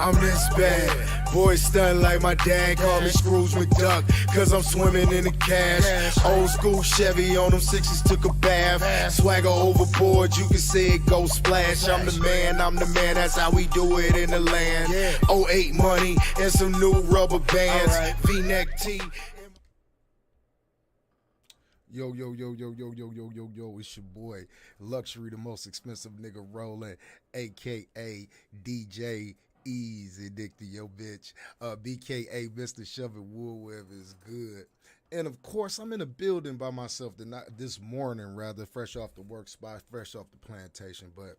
I'm this bad. Boy stunned like my dad, call me Scrooge McDuck, cause I'm swimming in the cash. Old school Chevy on them sixes, took a bath. Swagger overboard, you can see it go splash. I'm the man, that's how we do it in the land. 08 money and some new rubber bands. V-neck tee. Yo, it's your boy, Luxury, the most expensive nigga rolling, a.k.a. DJ Easy Dick to your bitch. BKA Mr. Shovin' Woolworth is good. And of course, I'm in a building by myself this morning, rather, fresh off the work spot, fresh off the plantation. But,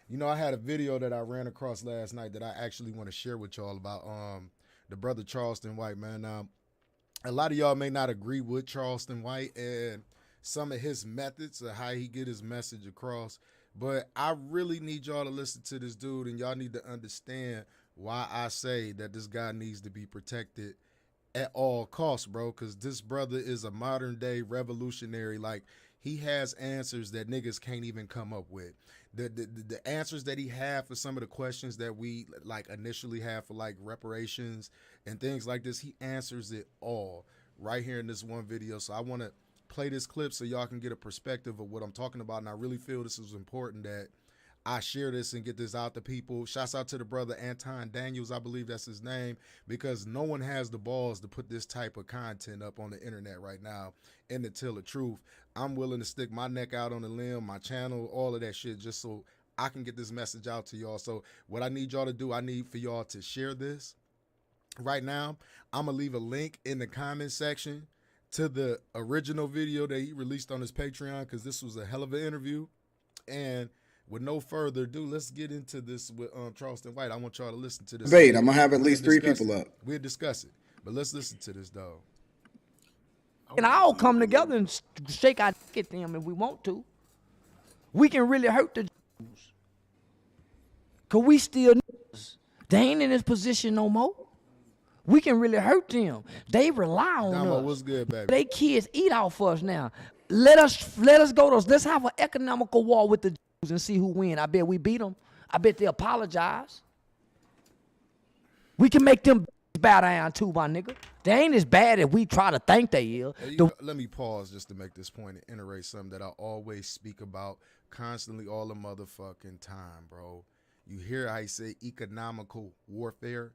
you know, I had a video that I ran across last night that I actually want to share with y'all about the brother Charleston White, man. A lot of y'all may not agree with Charleston White and some of his methods of how he get his message across, but I really need y'all to listen to this dude, and y'all need to understand why I say that this guy needs to be protected at all costs, bro, because this brother is a modern-day revolutionary. Like, he has answers that niggas can't even come up with. The answers that he had for some of the questions that we like initially have for like reparations and things like this, he answers it all right here in this one video. So I want to play this clip so y'all can get a perspective of what I'm talking about. And I really feel this is important that I share this and get this out to people. Shouts out to the brother Anton Daniels, I believe that's his name, because no one has the balls to put this type of content up on the internet right now and to tell the truth. I'm willing to stick my neck out on the limb, my channel, all of that shit, just so I can get this message out to y'all. So what I need y'all to do, I need for y'all to share this right now. I'm going to leave a link in the comment section to the original video that he released on his Patreon, because this was a hell of an interview. And with no further ado, let's get into this with Charleston White. I want y'all to listen to this. Wait, I'm going to have at least 3 people up. We'll discuss it. But let's listen to this, dog. And all come together and shake our dick at them if we want to. We can really hurt the Jews. Because we still niggas. They ain't in this position no more. We can really hurt them. They rely on us. What's good, baby? They kids eat off us now. Let us go to, let's have an economical war with the Jews and see who win. I bet we beat them. I bet they apologize. We can make them bow down too, my nigga. They ain't as bad as we try to think they is. Hey, let me pause just to make this point and iterate something that I always speak about constantly all the motherfucking time, bro. You hear how I say economical warfare?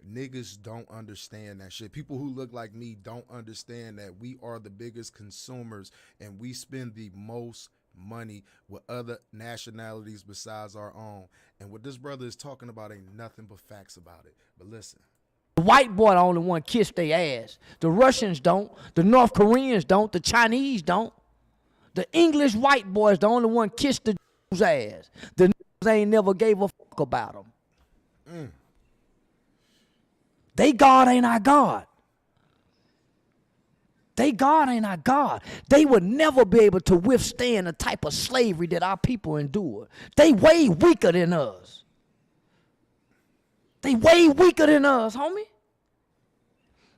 Niggas don't understand that shit. People who look like me don't understand that we are the biggest consumers and we spend the most money with other nationalities besides our own. And what this brother is talking about ain't nothing but facts about it. But listen. The white boy the only one kiss their ass. The Russians don't. The North Koreans don't. The Chinese don't. The English white boys the only one kiss the Jews' ass. The niggas ain't never gave a fuck about them. They God ain't our God. They God ain't our God. They would never be able to withstand the type of slavery that our people endured. They way weaker than us. They way weaker than us, homie.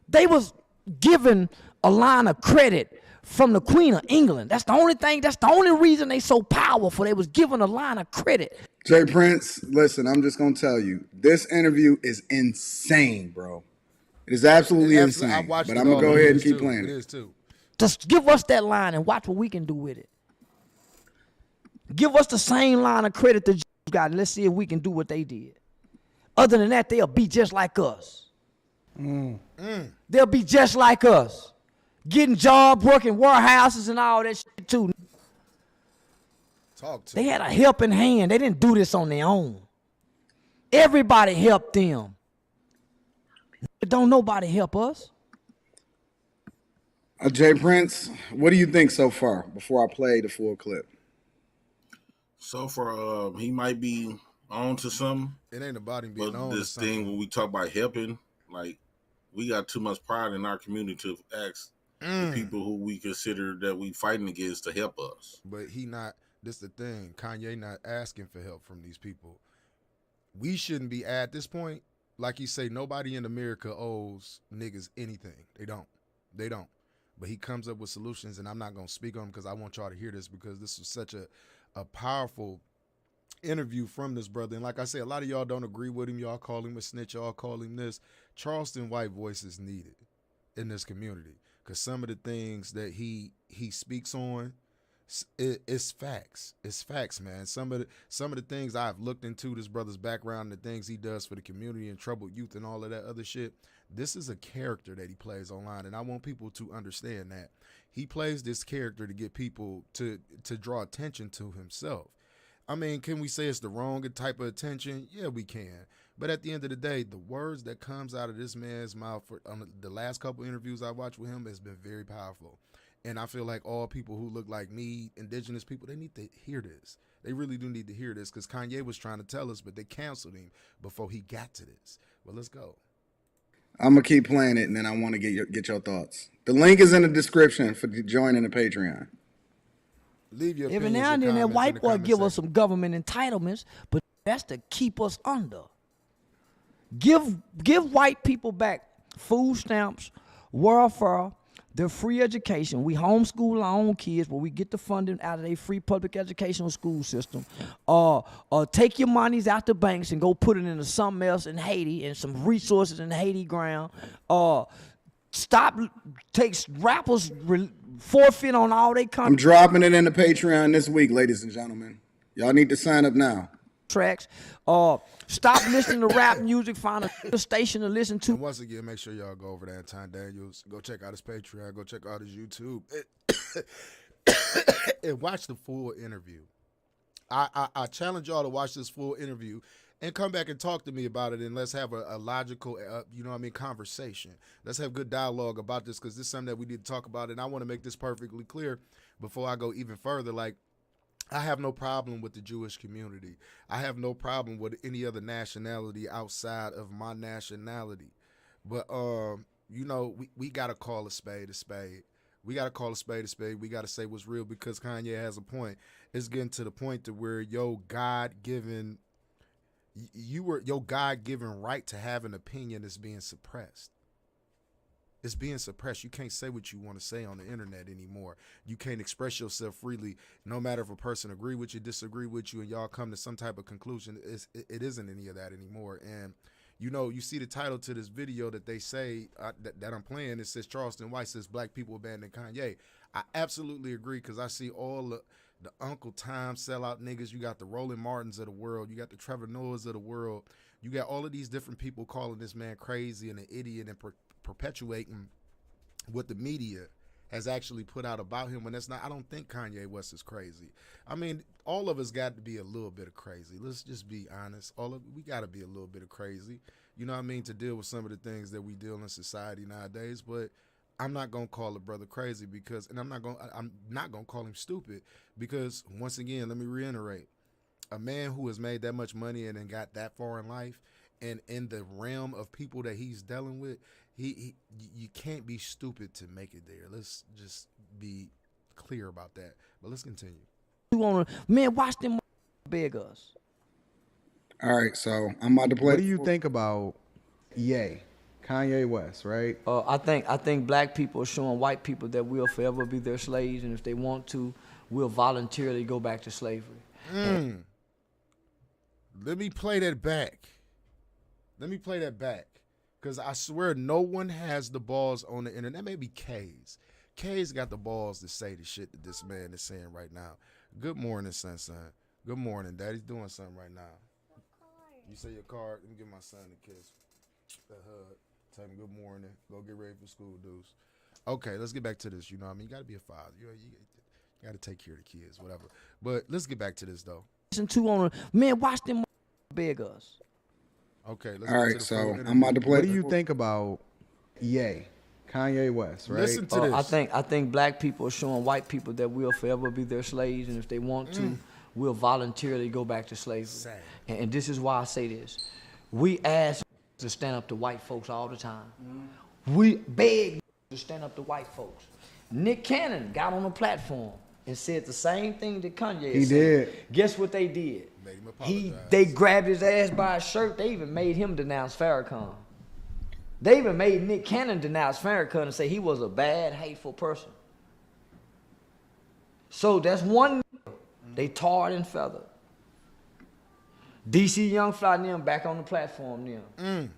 They was given a line of credit from the Queen of England. That's the only thing, that's the only reason they so powerful. They was given a line of credit. Jay Prince, listen, I'm just going to tell you, this interview is insane, bro. It is absolutely insane. But I'm going to go ahead and keep playing it. It is too. Just give us that line and watch what we can do with it. Give us the same line of credit the Jews got, and let's see if we can do what they did. Other than that, they'll be just like us. They'll be just like us. Getting jobs, working warehouses and all that shit too. They had a helping hand. They didn't do this on their own. Everybody helped them. Don't nobody help us. Jay Prince, what do you think so far before I play the full clip? So far, he might be on to something. It ain't about him being on to this thing when we talk about helping, like, we got too much pride in our community to ask the people who we consider that we fighting against to help us. But he not, this the thing, Kanye not asking for help from these people. We shouldn't be at this point. Like you say, nobody in America owes niggas anything. They don't. They don't. But he comes up with solutions, and I'm not going to speak on them because I want y'all to hear this, because this is such a powerful interview from this brother. And like I said, a lot of y'all don't agree with him. Y'all call him a snitch. Y'all call him this. Charleston white voice is needed in this community because some of the things that he speaks on, it's facts. It's facts, man. Some of the things I've looked into this brother's background, the things he does for the community and troubled youth and all of that other shit. This is a character that he plays online, and I want people to understand that he plays this character to get people to draw attention to himself. I mean, can we say it's the wrong type of attention? Yeah, we can. But at the end of the day, the words that comes out of this man's mouth on the last couple interviews I watched with him has been very powerful. And I feel like all people who look like me, indigenous people, they need to hear this. They really do need to hear this because Kanye was trying to tell us, but they canceled him before he got to this. But let's go. I'm going to keep playing it, and then I want to get your thoughts. The link is in the description for joining the Patreon. Leave your Every now and then that white boy give us some government entitlements, but that's to keep us under. Give white people back food stamps, welfare, their free education. We homeschool our own kids, but we get the funding out of their free public educational school system. Take your monies out the banks and go put it into something else in Haiti and some resources in Haiti ground. Takes rappers forfeit on all they contracts. I'm dropping it in the Patreon this week, ladies and gentlemen. Y'all need to sign up now. Tracks. Stop listening to rap music. Find a station to listen to. And once again, make sure y'all go over there at Ty Daniels. Go check out his Patreon. Go check out his YouTube. And watch the full interview. I challenge y'all to watch this full interview and come back and talk to me about it, and let's have a logical, conversation. Let's have good dialogue about this because this is something that we need to talk about, and I want to make this perfectly clear before I go even further. Like, I have no problem with the Jewish community. I have no problem with any other nationality outside of my nationality. But, we got to call a spade a spade. We got to call a spade a spade. We got to say what's real because Kanye has a point. It's getting to the point to where your God-given right to have an opinion is being suppressed. It's being suppressed. You can't say what you want to say on the internet anymore. You can't express yourself freely, no matter if a person agree with you, disagree with you, and y'all come to some type of conclusion. It isn't any of that anymore. And, you see the title to this video that they say that I'm playing. It says Charleston White says black people abandon Kanye. I absolutely agree because I see all the Uncle Tom sellout niggas. You got the Roland Martins of the world. You got the Trevor Noahs of the world. You got all of these different people calling this man crazy and an idiot and perpetuating what the media has actually put out about him when that's not. I don't think Kanye West is crazy. I mean, all of us got to be a little bit of crazy. Let's just be honest. We got to be a little bit of crazy. You know what I mean? To deal with some of the things that we deal in society nowadays. But I'm not gonna call a brother crazy and I'm not gonna call him stupid because once again, let me reiterate, a man who has made that much money and then got that far in life and in the realm of people that he's dealing with, you can't be stupid to make it there. Let's just be clear about that. But let's continue. Man, watch them beg us. All right, so I'm about to play. What do you think about Ye? Kanye West, right? I think black people are showing white people that we'll forever be their slaves, and if they want to, we'll voluntarily go back to slavery. Let me play that back. Because I swear no one has the balls on the internet. That may be K's. K's got the balls to say the shit that this man is saying right now. Good morning, son. Good morning. Daddy's doing something right now. You say your card. Let me give my son a kiss. A hug. Tell him good morning. Go get ready for school, dudes. Okay, let's get back to this. You know what I mean? You got to be a father. You got to take care of the kids, whatever. But let's get back to this, though. Man, watch them beg us. Okay, let's All right, so I'm about to play. What do you think about Ye? Kanye West, right? Listen to this. I think black people are showing white people that we'll forever be their slaves, and if they want to, we'll voluntarily go back to slavery. And this is why I say this. We ask to stand up to white folks all the time. We beg to stand up to white folks. Nick Cannon got on a platform and said the same thing that Kanye He said. did. Guess what they did? Made him apologize. They grabbed his ass by his shirt. They even made him denounce Farrakhan. They even made Nick Cannon denounce Farrakhan and say he was a bad, hateful person. So that's one they tarred and feathered. DC Young Fly and them back on the platform now.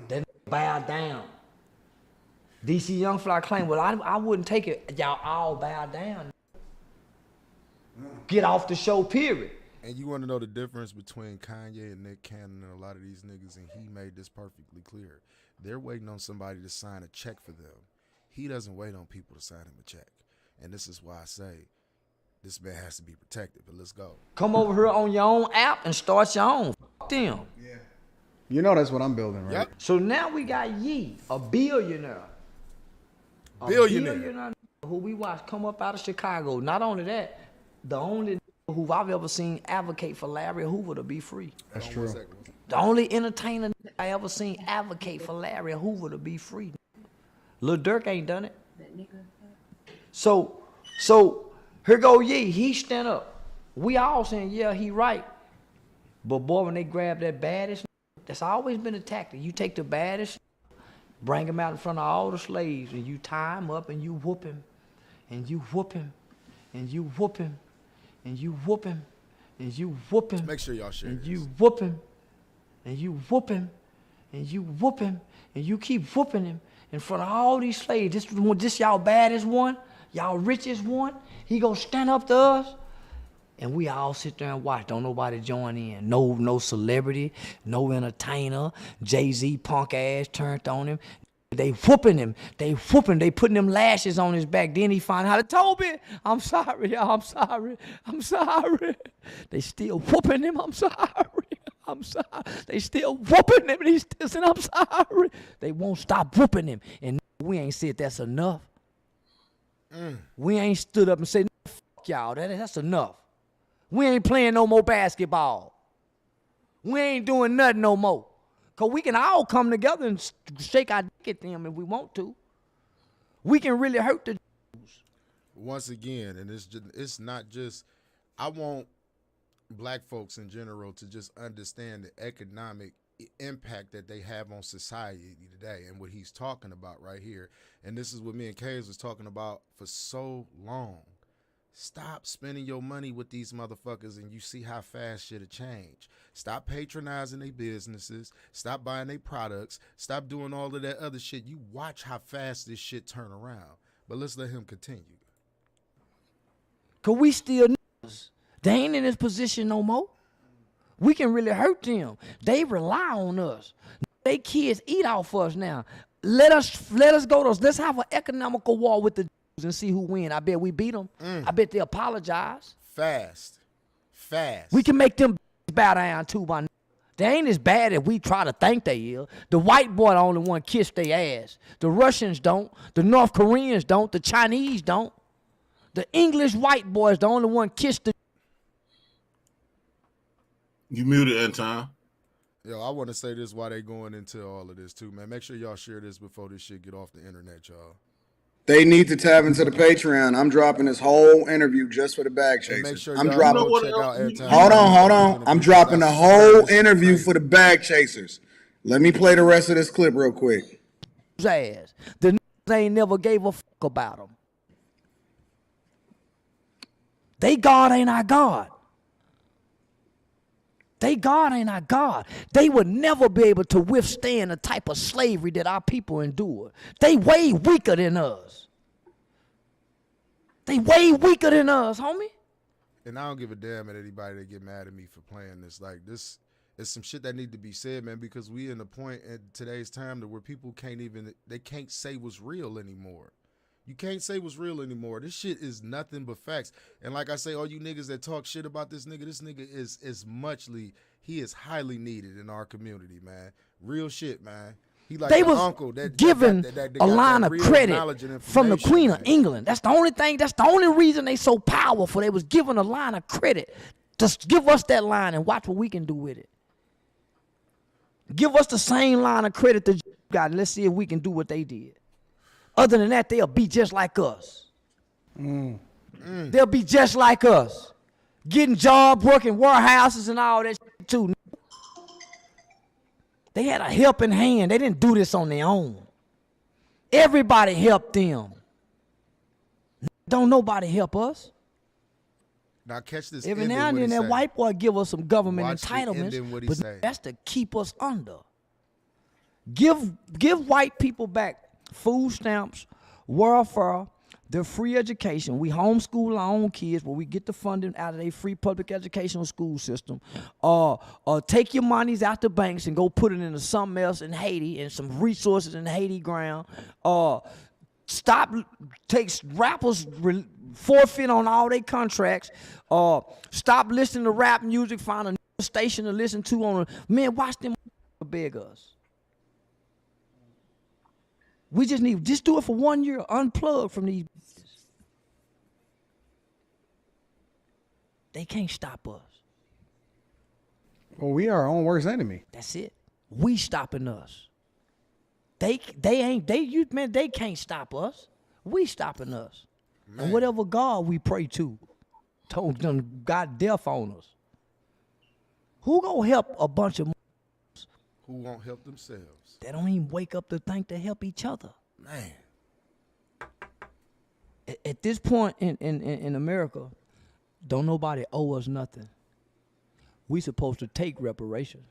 That bow down. DC Young Fly claim, well, I wouldn't take it. Y'all all bow down. Get off the show, period. And you want to know the difference between Kanye and Nick Cannon and a lot of these niggas, and he made this perfectly clear. They're waiting on somebody to sign a check for them. He doesn't wait on people to sign him a check. And this is why I say this man has to be protected, but let's go. Come over here on your own app and start your own. Fuck them. Yeah. You know that's what I'm building, right? Yep. So now we got Yee, a billionaire. Billionaire. Who we watch come up out of Chicago. Not only that, the only who I've ever seen advocate for Larry Hoover to be free. That's true. The only entertainer I ever seen advocate for Larry Hoover to be free. Lil Durk ain't done it. So here go Yee. He stand up. We all saying, yeah, he right. But boy, when they grab that baddest, that's always been a tactic. You take the baddest, bring him out in front of all the slaves, and you tie him up and you whoop him, and you whoop him, and you whoop him, and you whoop him, and you whoop him. Make sure y'all share And this. you whoop him, and you whoop him, and you whoop him, and you keep whooping him in front of all these slaves. This y'all baddest one, y'all richest one. He gonna stand up to us, and we all sit there and watch. Don't nobody join in. No celebrity, no entertainer. Jay-Z punk ass turned on him. They whooping him. They putting them lashes on his back. Then he find out, Toby, I'm sorry, y'all. I'm sorry. They still whooping him. I'm sorry. They still whooping him. And he's still saying, I'm sorry. They won't stop whooping him. And we ain't said that's enough. We ain't stood up and said, fuck y'all. That's enough. We ain't playing no more basketball. We ain't doing nothing no more. Because we can all come together and shake our dick at them if we want to. We can really hurt the Jews. Once again, and it's not just, I want black folks in general to just understand the economic impact that they have on society today and what he's talking about right here. And this is what me and Kays was talking about for so long. Stop spending your money with these motherfuckers and you see how fast shit'll change. Stop patronizing their businesses. Stop buying their products. Stop doing all of that other shit. You watch how fast this shit turn around. But let's let him continue. Because we still niggas. They ain't in this position no more. We can really hurt them. They rely on us. They kids eat off us now. Let us go to, let's have an economical war with the Jews and see who win. I bet we beat them. I bet they apologize. Fast. We can make them bow down too, my nigga. They ain't as bad as we try to think they is. The white boy the only one kiss their ass. The Russians don't. The North Koreans don't. The Chinese don't. The English white boys the only one kiss the. You muted, Anton. Yo, I want to say this while they going into all of this too, man. Make sure y'all share this before this shit get off the internet, y'all. They need to tap into the Patreon. I'm dropping this whole interview just for the bag chasers. Make sure I'm y'all dropping. go check out Anton. Hold on. I'm dropping the whole interview for the bag chasers. Let me play the rest of this clip real quick. Ass. The niggas ain't never gave a fuck about them. They God ain't our God. They God ain't our God. They would never be able to withstand the type of slavery that our people endure. They way weaker than us. They way weaker than us, homie. And I don't give a damn at anybody that get mad at me for playing this. Like, this is some shit that need to be said, man, because we in a point at today's time that where people they can't say what's real anymore. You can't say what's real anymore. This shit is nothing but facts. And like I say, all you niggas that talk shit about this nigga he is highly needed in our community, man. Real shit, man. He like they the was uncle that given that a line of credit from the Queen of man. England. That's the only thing. That's the only reason they so powerful. They was given a line of credit. Just give us that line and watch what we can do with it. Give us the same line of credit that you got, and let's see if we can do what they did. Other than that, they'll be just like us. They'll be just like us. Getting jobs, working warehouses and all that shit too. They had a helping hand. They didn't do this on their own. Everybody helped them. Don't nobody help us. Now catch this. Every now and then that white boy give us some government entitlements, what he but say. that's to keep us under. Give white people back food stamps, welfare, their free education. We homeschool our own kids, but we get the funding out of their free public educational school system. Take your monies out the banks and go put it into something else in Haiti and some resources in Haiti ground. Take rappers forfeit on all their contracts. Stop listening to rap music. Find a new station to listen to on. Man, watch them beg us. We just do it for 1 year, unplug from these. They can't stop us. Well, we are our own worst enemy. That's it. We stopping us. They can't stop us. We stopping us. Man. And whatever God we pray to, told God death on us. Who gonna help a bunch of who won't help themselves? They don't even wake up to think to help each other. Man. At this point in America, don't nobody owe us nothing. We supposed to take reparations.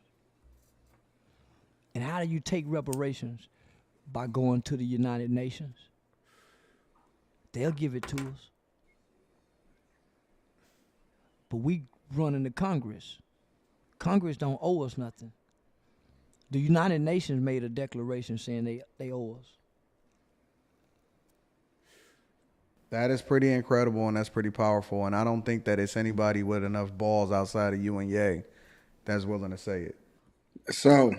And how do you take reparations? By going to the United Nations. They'll give it to us. But we run into Congress. Congress don't owe us nothing. The United Nations made a declaration saying they owe us. That is pretty incredible and that's pretty powerful. And I don't think that it's anybody with enough balls outside of you and Ye that's willing to say it. So,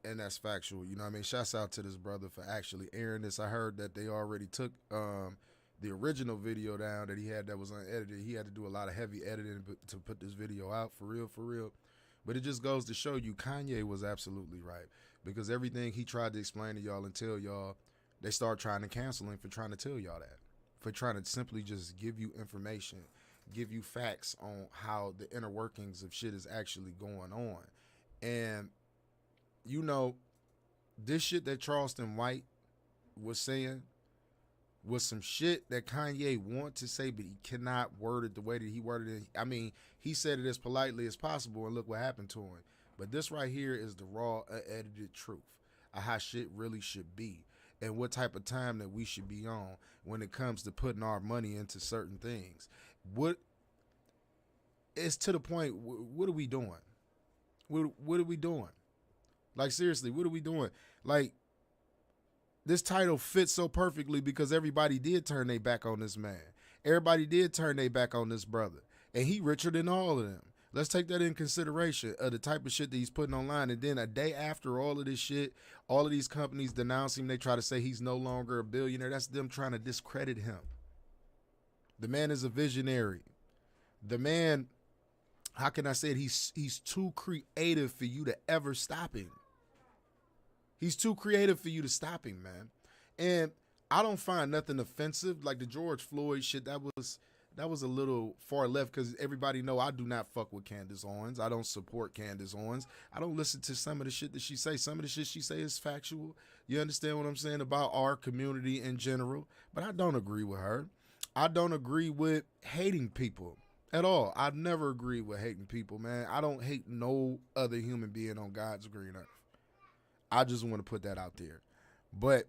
and that's factual. You know what I mean? Shouts out to this brother for actually airing this. I heard that they already took the original video down that he had that was unedited. He had to do a lot of heavy editing to put this video out, for real. But it just goes to show you Kanye was absolutely right, because everything he tried to explain to y'all and tell y'all, they start trying to cancel him for trying to tell y'all that, for trying to simply just give you information, give you facts on how the inner workings of shit is actually going on. And, you know, this shit that Charleston White was saying was some shit that Kanye wanted to say, but he cannot word it the way that he worded it. I mean, he said it as politely as possible, and look what happened to him. But this right here is the raw, unedited truth of how shit really should be and what type of time that we should be on when it comes to putting our money into certain things. It's to the point, what are we doing? What are we doing? Like, seriously, what are we doing? Like, this title fits so perfectly because everybody did turn their back on this man. Everybody did turn their back on this brother. And he richer than all of them. Let's take that in consideration of the type of shit that he's putting online. And then a day after all of this shit, all of these companies denounce him. They try to say he's no longer a billionaire. That's them trying to discredit him. The man is a visionary. The man, how can I say it? He's too creative for you to ever stop him. He's too creative for you to stop him, man. And I don't find nothing offensive. Like the George Floyd shit, that was a little far left, because everybody know I do not fuck with Candace Owens. I don't support Candace Owens. I don't listen to some of the shit that she say. Some of the shit she say is factual. You understand what I'm saying about our community in general? But I don't agree with her. I don't agree with hating people at all. I've never agreed with hating people, man. I don't hate no other human being on God's green earth. I just want to put that out there. But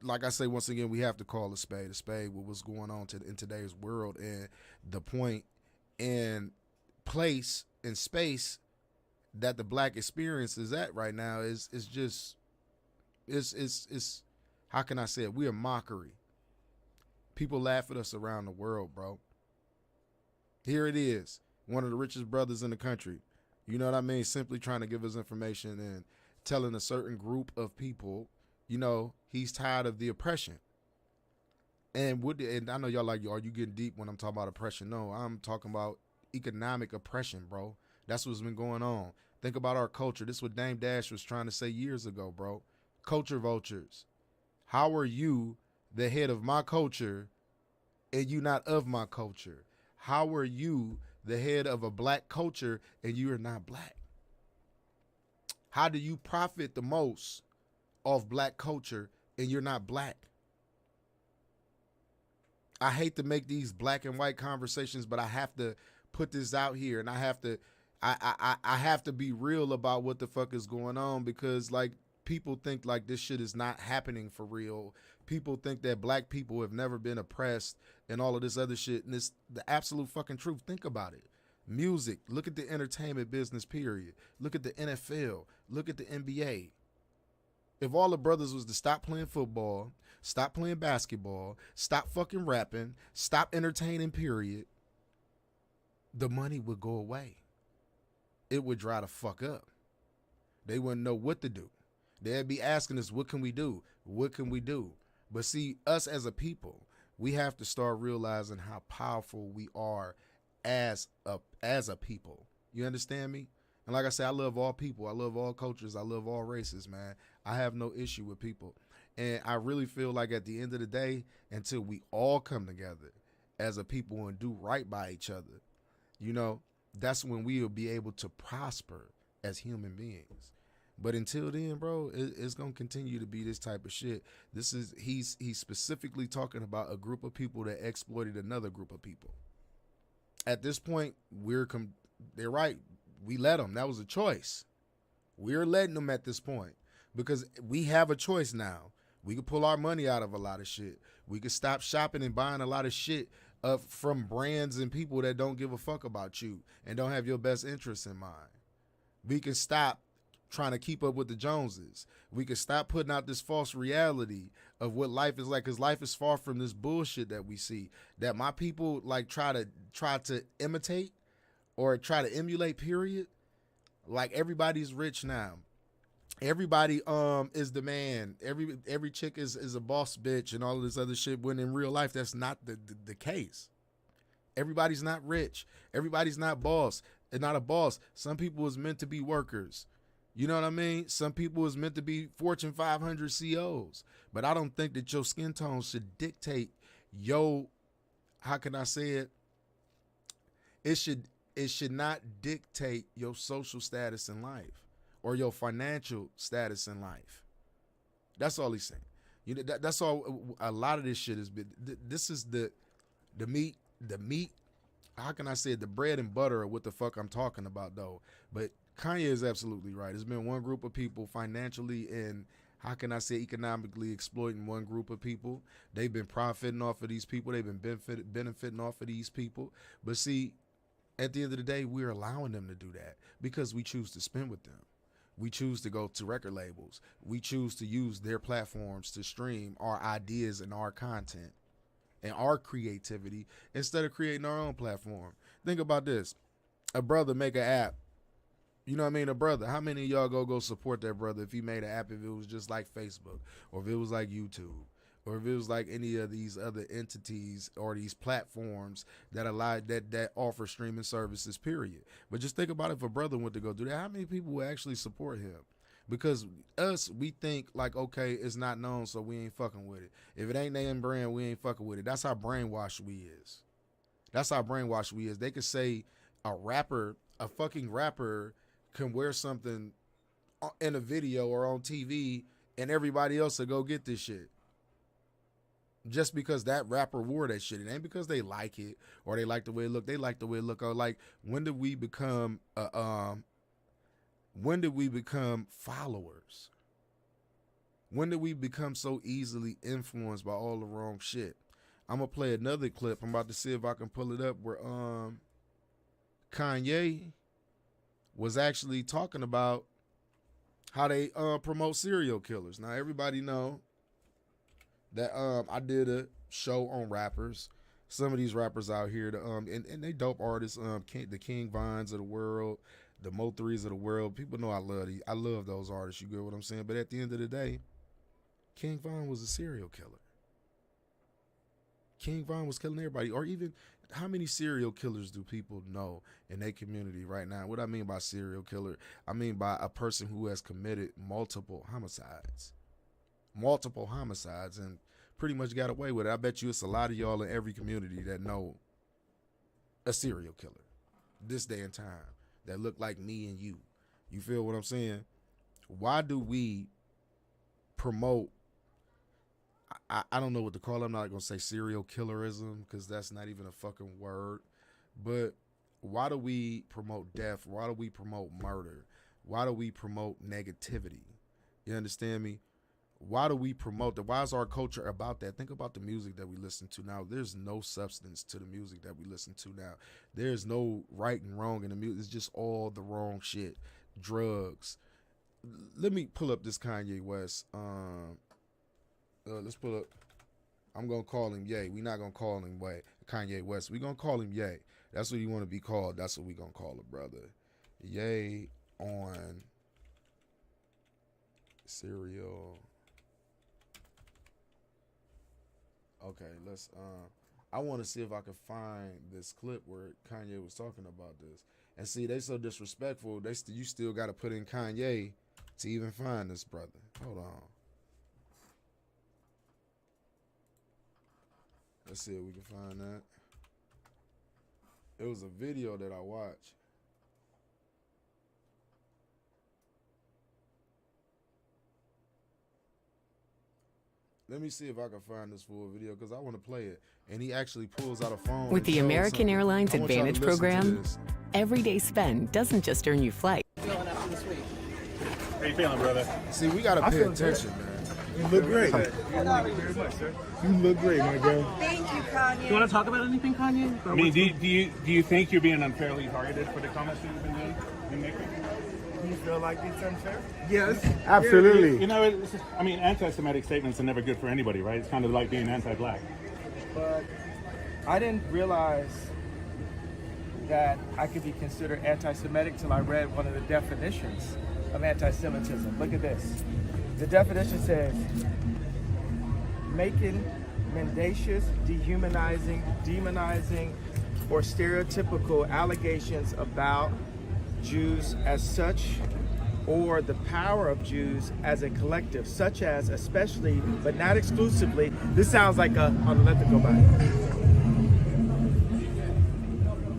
like I say, once again, we have to call a spade with what's going on in today's world, and the point and place and space that the black experience is at right now is just how can I say it? We are mockery. People laugh at us around the world, bro. Here it is, one of the richest brothers in the country. You know what I mean? Simply trying to give us information and telling a certain group of people, you know, he's tired of the oppression. And I know y'all like, are you getting deep when I'm talking about oppression? No, I'm talking about economic oppression, bro. That's what's been going on. Think about our culture. This is what Dame Dash was trying to say years ago, bro. Culture vultures. How are you the head of my culture and you not of my culture? How are you the head of a black culture and you are not black? How do you profit the most off black culture and you're not black? I hate to make these black and white conversations, but I have to put this out here, and I have to be real about what the fuck is going on, because like people think like this shit is not happening for real. People think that black people have never been oppressed and all of this other shit, and it's the absolute fucking truth. Think about it. Music, look at the entertainment business, period. Look at the NFL, look at the NBA. If all the brothers was to stop playing football, stop playing basketball, stop fucking rapping, stop entertaining, period, the money would go away. It would dry the fuck up. They wouldn't know what to do. They'd be asking us, what can we do? What can we do? But see, us as a people, we have to start realizing how powerful we are as a people. You understand me? And like I said, I love all people. I love all cultures. I love all races, man. I have no issue with people. And I really feel like at the end of the day, until we all come together as a people and do right by each other, you know, that's when we will be able to prosper as human beings. But until then, bro, it's going to continue to be this type of shit. He's specifically talking about a group of people that exploited another group of people. At this point, they're right. We let them. That was a choice. We're letting them at this point because we have a choice now. We can pull our money out of a lot of shit. We can stop shopping and buying a lot of shit from brands and people that don't give a fuck about you and don't have your best interests in mind. We can stop trying to keep up with the Joneses. We can stop putting out this false reality of what life is like, because life is far from this bullshit that we see, that my people like try to imitate or try to emulate, period. Like everybody's rich now. Everybody is the man. Every chick is a boss bitch and all of this other shit, when in real life that's not the case. Everybody's not rich. Everybody's not boss. And not a boss. Some people is meant to be workers. You know what I mean? Some people is meant to be Fortune 500 CEOs. But I don't think that your skin tone should dictate how can I say it? It should not dictate your social status in life or your financial status in life. That's all he's saying. You know, that's all a lot of this shit has been. This is the meat, how can I say it? The bread and butter of what the fuck I'm talking about, though. But Kanye is absolutely right. It's been one group of people financially and, how can I say, economically exploiting one group of people. They've been profiting off of these people. They've been benefiting off of these people. But see, at the end of the day, we're allowing them to do that because we choose to spend with them. We choose to go to record labels. We choose to use their platforms to stream our ideas and our content and our creativity instead of creating our own platform. Think about this. A brother make an app. You know what I mean? A brother. How many of y'all go support that brother if he made an app, if it was just like Facebook or if it was like YouTube or if it was like any of these other entities or these platforms that allow that offer streaming services, period. But just think about if a brother went to go do that, how many people would actually support him? Because we think like, okay, it's not known, so we ain't fucking with it. If it ain't name brand, we ain't fucking with it. That's how brainwashed we is. That's how brainwashed we is. They could say a fucking rapper can wear something in a video or on TV and everybody else will go get this shit. Just because that rapper wore that shit. It ain't because they like it or they like the way it look. They like the way it look. Or like, when did we become followers? When did we become so easily influenced by all the wrong shit? I'm gonna play another clip. I'm about to see if I can pull it up where Kanye was actually talking about how they promote serial killers. Now everybody know that I did a show on rappers. Some of these rappers out here, and they dope artists, the King Vines of the world, the Mo3s of the world. People know I love those artists. You get what I'm saying? But at the end of the day, King Von was a serial killer. King Von was killing everybody. Or even, how many serial killers do people know in their community right now? What I mean by serial killer, I mean by a person who has committed multiple homicides and pretty much got away with it. I bet you it's a lot of y'all in every community that know a serial killer this day and time that look like me and you. You feel what I'm saying? Why do we promote I don't know what to call it. I'm not gonna say serial killerism because that's not even a fucking word. But why do we promote death? Why do we promote murder? Why do we promote negativity? You understand me? Why do we promote that? Why is our culture about that? Think about the music that we listen to now. There's no substance to the music that we listen to now. There's no right and wrong in the music. It's just all the wrong shit. Drugs. Let me pull up this Kanye West. Let's pull up. I'm going to call him Ye. We're not going to call him Kanye West. We're going to call him Ye. That's what you want to be called. That's what we're going to call it, brother. Ye on Serial. Okay, let's I want to see if I can find this clip where Kanye was talking about this. And see, they so disrespectful. You still got to put in Kanye to even find this brother. Hold on. Let's see if we can find that. It was a video that I watched. Let me see if I can find this full video because I want to play it. And he actually pulls out a phone. With the American Airlines Advantage program, everyday spend doesn't just earn you flights. How you feeling, brother? See, we got to pay attention, man. You look great. Thank you very much, sir. You look great, my girl. Thank you, Kanye. Do you want to talk about anything, Kanye? I mean, do you think you're being unfairly targeted for the comments that you've been making? Do you feel like it's unfair? Yes, absolutely. You know, anti-Semitic statements are never good for anybody, right? It's kind of like being anti-black. But I didn't realize that I could be considered anti-Semitic till I read one of the definitions of anti-Semitism. Look at this. The definition says, making mendacious, dehumanizing, demonizing, or stereotypical allegations about Jews as such, or the power of Jews as a collective, such as, especially, but not exclusively. This sounds like a, hold on, let it go by.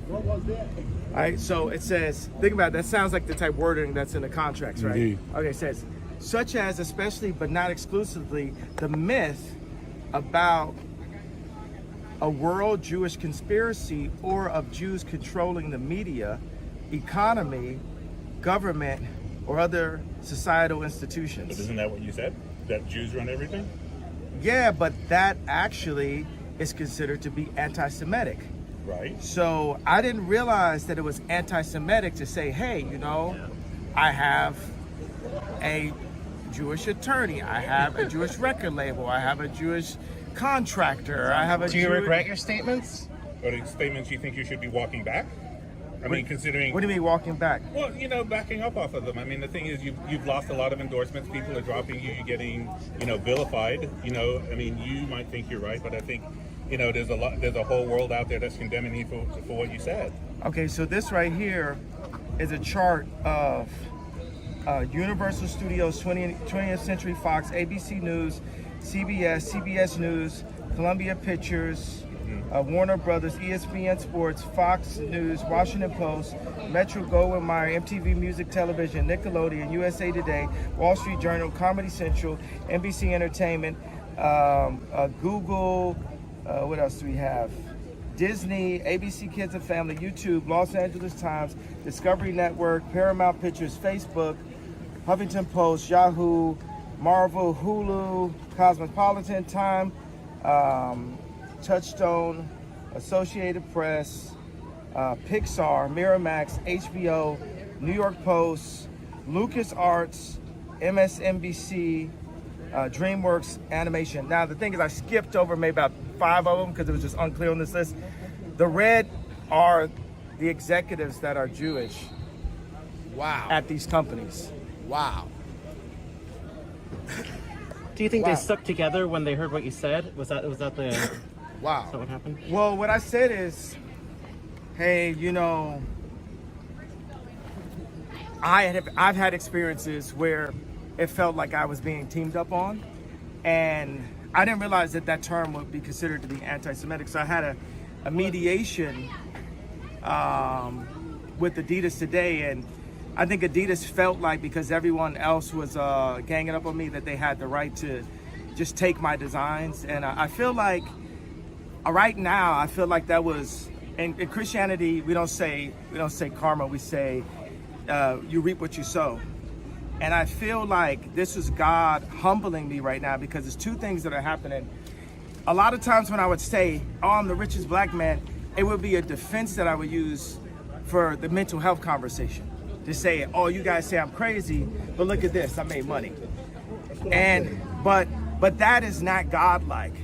What was that? All right, so it says, think about it, that sounds like the type of wording that's in the contracts, right? Indeed. Okay, it says, such as, especially, but not exclusively, the myth about a world Jewish conspiracy or of Jews controlling the media, economy, government, or other societal institutions. But isn't that what you said? That Jews run everything? Yeah, but that actually is considered to be anti-Semitic. Right. So I didn't realize that it was anti-Semitic to say, hey, you know, I have a Jewish attorney, I have a Jewish record label, I have a Jewish contractor, I have a Do you regret your statements? Or the statements you think you should be walking back? I mean, considering... What do you mean walking back? Well, you know, backing up off of them. I mean, the thing is, you've lost a lot of endorsements. People are dropping you. You're getting, you know, vilified. You know, I mean, you might think you're right, but I think, you know, there's a whole world out there that's condemning you for what you said. Okay, so this right here is a chart of Universal Studios, 20th Century Fox, ABC News, CBS News, Columbia Pictures, Warner Brothers, ESPN Sports, Fox News, Washington Post, Metro Goldwyn Mayer, MTV Music Television, Nickelodeon, USA Today, Wall Street Journal, Comedy Central, NBC Entertainment, Google, what else do we have? Disney, ABC Kids and Family, YouTube, Los Angeles Times, Discovery Network, Paramount Pictures, Facebook, Huffington Post, Yahoo, Marvel, Hulu, Cosmopolitan, Time, Touchstone, Associated Press, Pixar, Miramax, HBO, New York Post, LucasArts, MSNBC, DreamWorks Animation. Now the thing is, I skipped over maybe about 5 of them because it was just unclear on this list. The red are the executives that are Jewish. Wow. At these companies. Wow. Do you think they stuck together when they heard what you said? Was that the... Wow. Is that what happened? Well, what I said is, hey, you know, I've had experiences where it felt like I was being teamed up on, and I didn't realize that that term would be considered to be anti-Semitic. So I had a mediation with Adidas today, and I think Adidas felt like because everyone else was ganging up on me that they had the right to just take my designs. And I feel like right now, I feel like that was, in Christianity, we don't say karma, we say you reap what you sow. And I feel like this is God humbling me right now, because there's two things that are happening. A lot of times when I would say, oh, I'm the richest black man, it would be a defense that I would use for the mental health conversation. To say, oh, you guys say I'm crazy, but look at this, I made money. And but that is not godlike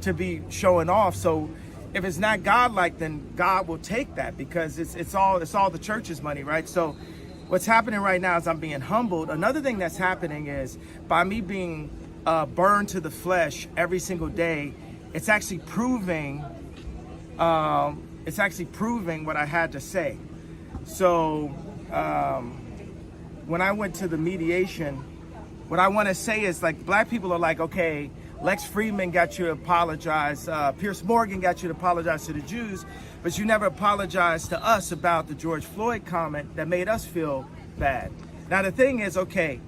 to be showing off. So if it's not godlike, then God will take that, because it's all the church's money, right? So what's happening right now is I'm being humbled. Another thing that's happening is by me being burned to the flesh every single day, it's actually proving what I had to say. So when I went to the mediation, what I want to say is, like, black people are like, okay, Lex Friedman got you to apologize, Pierce Morgan got you to apologize to the Jews, but you never apologized to us about the George Floyd comment that made us feel bad. Now the thing is, okay,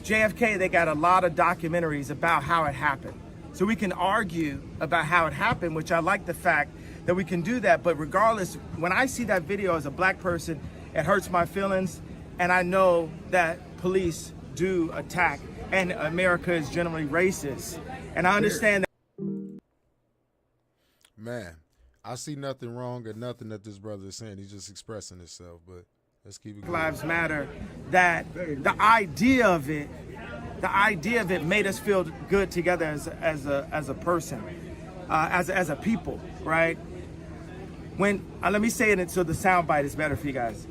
JFK, they got a lot of documentaries about how it happened. So we can argue about how it happened, which I like the fact that we can do that. But regardless, when I see that video as a black person, it hurts my feelings. And I know that police do attack, and America is generally racist. And I understand that. Man, I see nothing wrong or nothing that this brother is saying. He's just expressing himself, but let's keep it going. Lives Matter, that the idea of it made us feel good together as a person, as a people, right? When let me say it so the soundbite is better for you guys.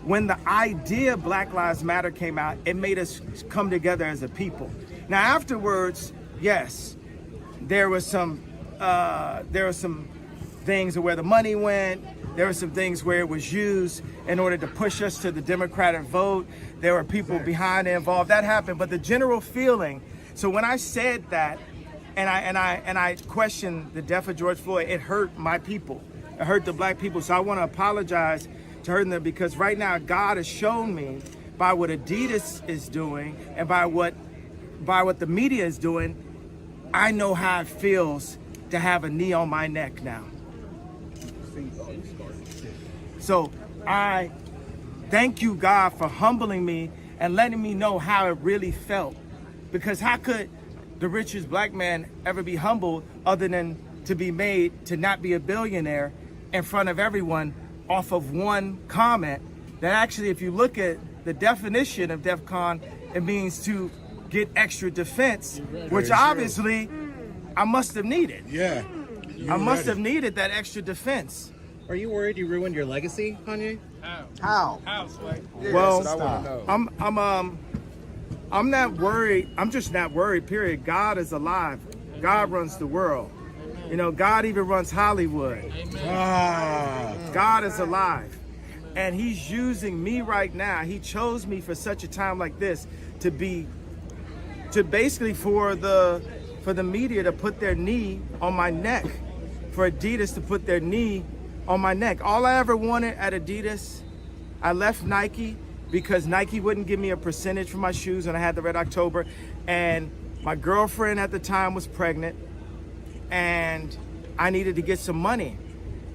When the idea Black Lives Matter came out, it made us come together as a people. Now afterwards, yes, there were some things where the money went. There were some things where it was used in order to push us to the Democratic vote. There were people behind it involved. That happened, but the general feeling. So when I said that, and I questioned the death of George Floyd, it hurt my people. It hurt the black people. So I want to apologize to hurting them, because right now God has shown me by what Adidas is doing and by what the media is doing, I know how it feels to have a knee on my neck now. So I thank you, God, for humbling me and letting me know how it really felt. Because how could the richest black man ever be humbled other than to be made to not be a billionaire in front of everyone off of one comment that actually, if you look at the definition of DEF CON, it means to get extra defense, which obviously I must have needed. Yeah. I must have needed that extra defense. Are you worried you ruined your legacy, Kanye? How? Sway? Yeah, Well, that's what I want to know. I'm not worried. I'm just not worried, period. God is alive. God runs the world. You know, God even runs Hollywood. God is alive. And he's using me right now. He chose me for such a time like this to basically for the media to put their knee on my neck, for Adidas to put their knee on my neck. All I ever wanted at Adidas, I left Nike because Nike wouldn't give me a percentage for my shoes when I had the Red October, and my girlfriend at the time was pregnant, and I needed to get some money,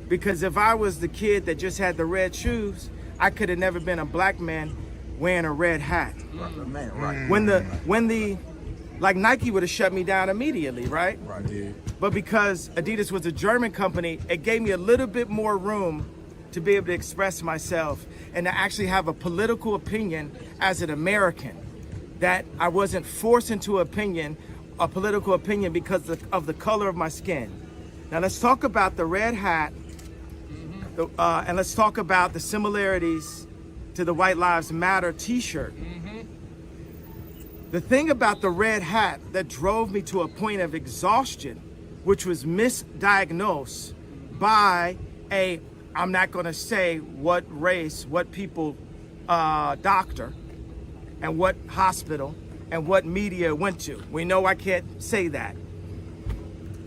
because if I was the kid that just had the red shoes, I could have never been a black man wearing a red hat. When Nike would have shut me down immediately, right? Right. But because Adidas was a German company, it gave me a little bit more room to be able to express myself and to actually have a political opinion as an American, that I wasn't forced into a political opinion because of the color of my skin. Now let's talk about the red hat, and let's talk about the similarities to the White Lives Matter t-shirt. The thing about the red hat that drove me to a point of exhaustion, which was misdiagnosed by I'm not gonna say what race, what people, doctor, and what hospital, and what media it went to. We know I can't say that.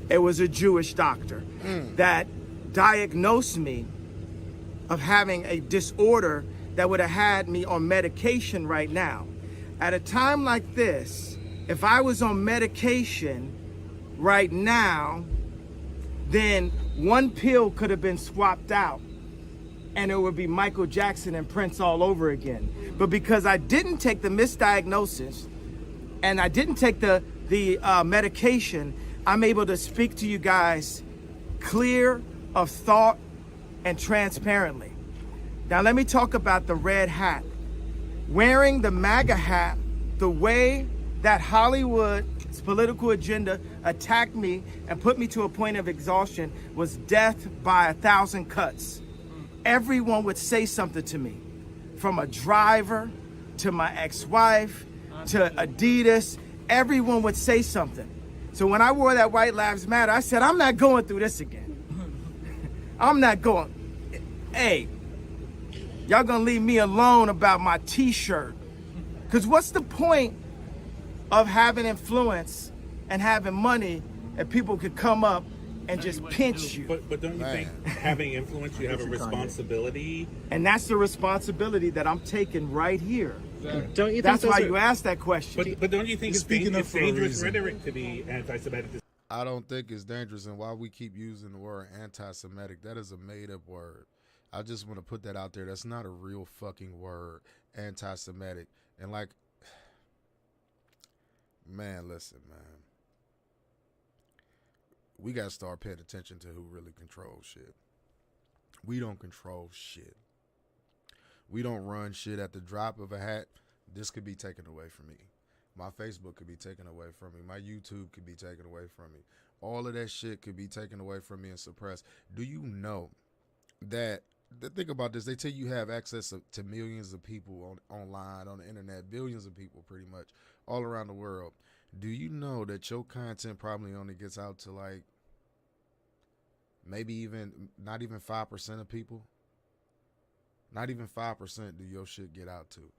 It was a Jewish doctor that diagnosed me of having a disorder that would have had me on medication right now. At a time like this, if I was on medication right now, then one pill could have been swapped out and it would be Michael Jackson and Prince all over again. But because I didn't take the misdiagnosis and I didn't take the medication, I'm able to speak to you guys clear of thought and transparently. Now let me talk about the red hat. Wearing the MAGA hat, the way that Hollywood's political agenda attacked me and put me to a point of exhaustion was death by 1,000 cuts. Everyone would say something to me, from a driver to my ex-wife to Adidas. Everyone would say something. So when I wore that White Lives Matter, I said, I'm not going through this again. I'm not going. Hey, y'all gonna leave me alone about my t-shirt. Because what's the point of having influence and having money if people could come up and just pinch you? But don't you think having influence, you have a responsibility? And that's the responsibility that I'm taking right here. Don't you think that's why you asked that question. But don't you think it's dangerous rhetoric to be anti-Semitic? I don't think it's dangerous, and why we keep using the word anti-Semitic, that is a made-up word. I just want to put that out there. That's not a real fucking word, anti-Semitic. And like, man, listen, man. We got to start paying attention to who really controls shit. We don't control shit. We don't run shit at the drop of a hat. This could be taken away from me. My Facebook could be taken away from me. My YouTube could be taken away from me. All of that shit could be taken away from me and suppressed. Do you know that, think about this, they tell you have access to millions of people online, on the internet, billions of people pretty much, all around the world. Do you know that your content probably only gets out to like, maybe not even 5% of people? Not even 5% do your shit get out to.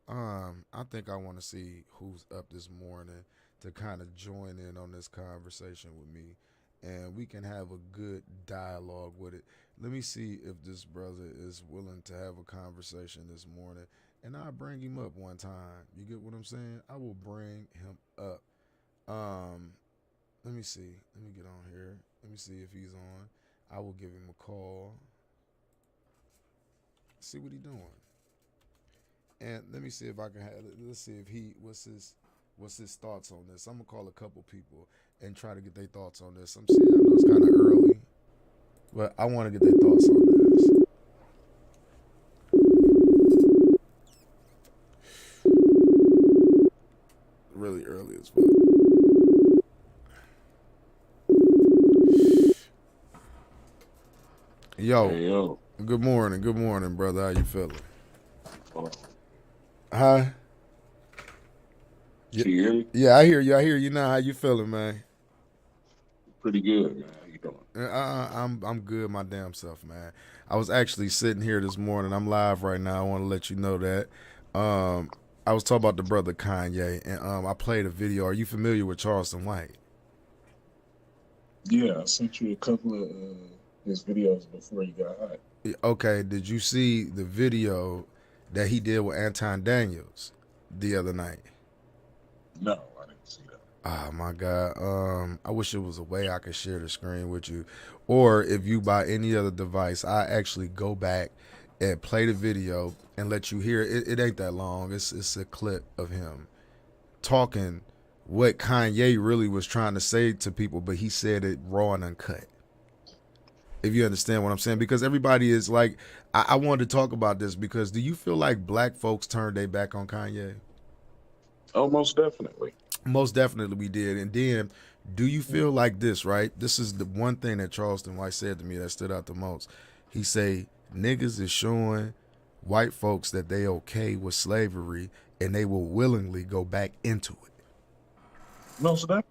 I think I want to see who's up this morning to kind of join in on this conversation with me, and we can have a good dialogue with it. Let me see if this brother is willing to have a conversation this morning, and I'll bring him up one time. You get what I'm saying? I will bring him up. Let me see. Let me get on here. Let me see if he's on. I will give him a call. See what he's doing. And let me see if I can let's see if what's his thoughts on this. I'm gonna call a couple people and try to get their thoughts on this. I know it's kind of early, but I want to get their thoughts on this. Really early as well. Yo. Hey, yo. Good morning, brother. How you feeling? Oh. Huh? Can you hear me? Yeah, I hear you now. How you feeling, man? Pretty good, man. How you doing? I'm good, my damn self, man. I was actually sitting here this morning. I'm live right now. I want to let you know that. I was talking about the brother Kanye, and I played a video. Are you familiar with Charleston White? Yeah, I sent you a couple of his videos before he got hot. Okay, did you see the video that he did with Anton Daniels the other night? No, I didn't see that. Oh my God. I wish it was a way I could share the screen with you. Or if you buy any other device, I actually go back and play the video and let you hear it. It ain't that long. It's a clip of him talking what Kanye really was trying to say to people, but he said it raw and uncut. If you understand what I'm saying, because everybody is like, I wanted to talk about this because do you feel like black folks turned their back on Kanye? Oh, most definitely. Most definitely we did. And then do you feel like this, right? This is the one thing that Charleston White said to me that stood out the most. He say, niggas is showing white folks that they okay with slavery and they will willingly go back into it. Most definitely.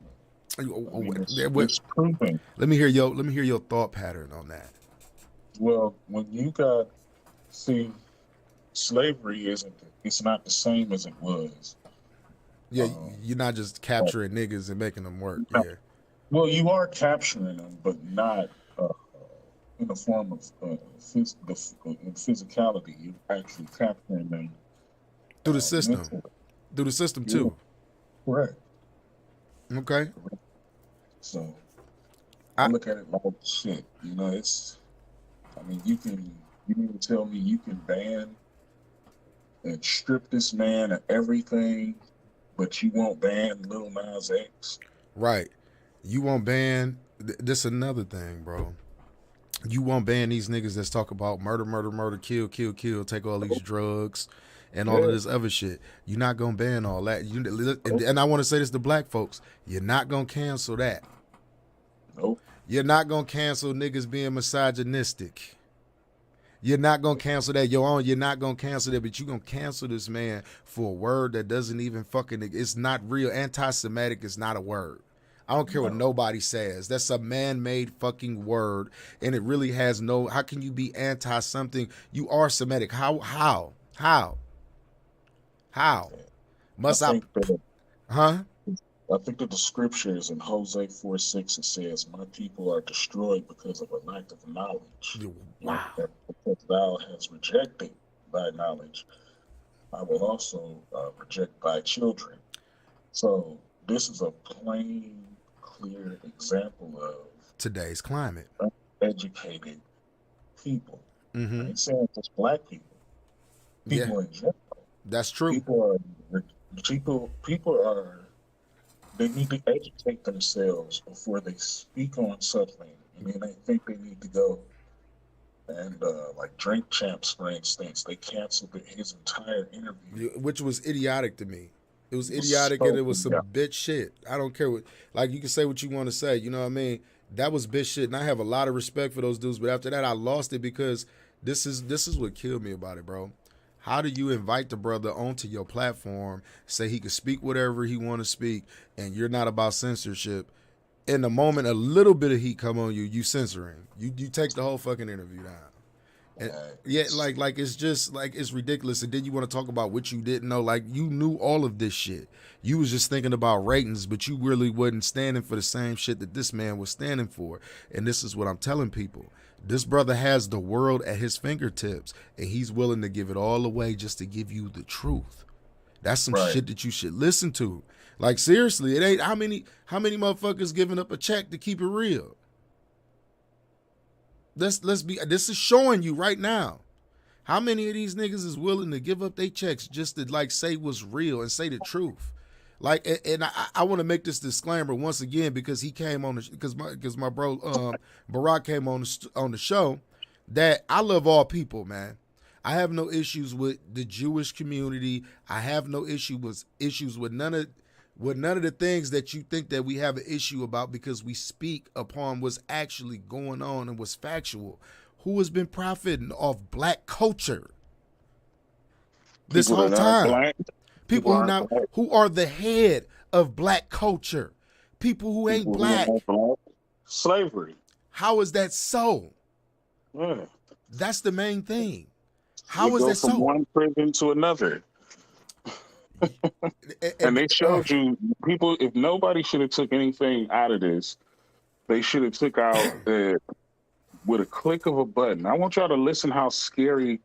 It's proven. Let me hear your thought pattern on that. Well, when you got, slavery it's not the same as it was. Yeah, you're not just capturing niggas and making them work. No. Yeah. Well, you are capturing them, but not in the form of physicality. You're actually capturing them through the system. Mentally. Through the system too. Correct. Okay. So I look at it like shit. You know, it's. I mean, you mean to tell me you can ban and strip this man of everything, but you won't ban Lil Nas X? Right. You won't ban. This another thing, bro. You won't ban these niggas that's talk about murder, murder, murder, kill, kill, kill, take all these drugs and all of this other shit. You're not going to ban all that. And I want to say this to black folks. You're not going to cancel that. Nope. You're not going to cancel niggas being misogynistic. You're not going to cancel that. You're not going to cancel that, but you're going to cancel this man for a word that doesn't even fucking, it's not real. Anti-Semitic is not a word. I don't care what nobody says. That's a man-made fucking word, and it really has no. How can you be anti-something? You are Semitic. How? Must I? Huh? I think that the scriptures in Hosea 4:6 it says, "My people are destroyed because of a lack of knowledge." Wow. Because thou hast rejected thy knowledge, I will also reject thy children. So this is a plain, clear example of today's climate. Educated people. Mm-hmm. I ain't saying just black people. People in general. That's true. People are. They need to educate themselves before they speak on something, and then they think they need to go. And like Drink Champs, for instance, they canceled his entire interview, which was idiotic to me. It was idiotic, and it was some bitch shit. I don't care what, like, you can say what you want to say. You know what I mean? That was bitch shit, and I have a lot of respect for those dudes. But after that, I lost it because this is what killed me about it, bro. How do you invite the brother onto your platform, say he can speak whatever he want to speak, and you're not about censorship? In the moment a little bit of heat come on you, you censor him. You take the whole fucking interview down. And like it's just like, it's ridiculous. And then you want to talk about what you didn't know. Like, you knew all of this shit. You was just thinking about ratings, but you really wasn't standing for the same shit that this man was standing for. And this is what I'm telling people. This brother has the world at his fingertips, and he's willing to give it all away just to give you the truth. That's some shit that you should listen to. Like, seriously, it ain't how many motherfuckers giving up a check to keep it real. Let's be. This is showing you right now. How many of these niggas is willing to give up their checks just to, like, say what's real and say the truth? Like, and I want to make this disclaimer once again, because he came on because my bro Barack came on the show, that I love all people, man. I have no issues with the Jewish community. I have no issues with none of the things that you think that we have an issue about, because we speak upon what's actually going on and what's factual. Who has been profiting off black culture this whole time? People who are the head of black culture. People who ain't black. Slavery. How is that so? Yeah. That's the main thing. How is that so? From one prison to another. And they showed you people. If nobody should have took anything out of this, they should have took out with a click of a button. I want y'all to listen how scary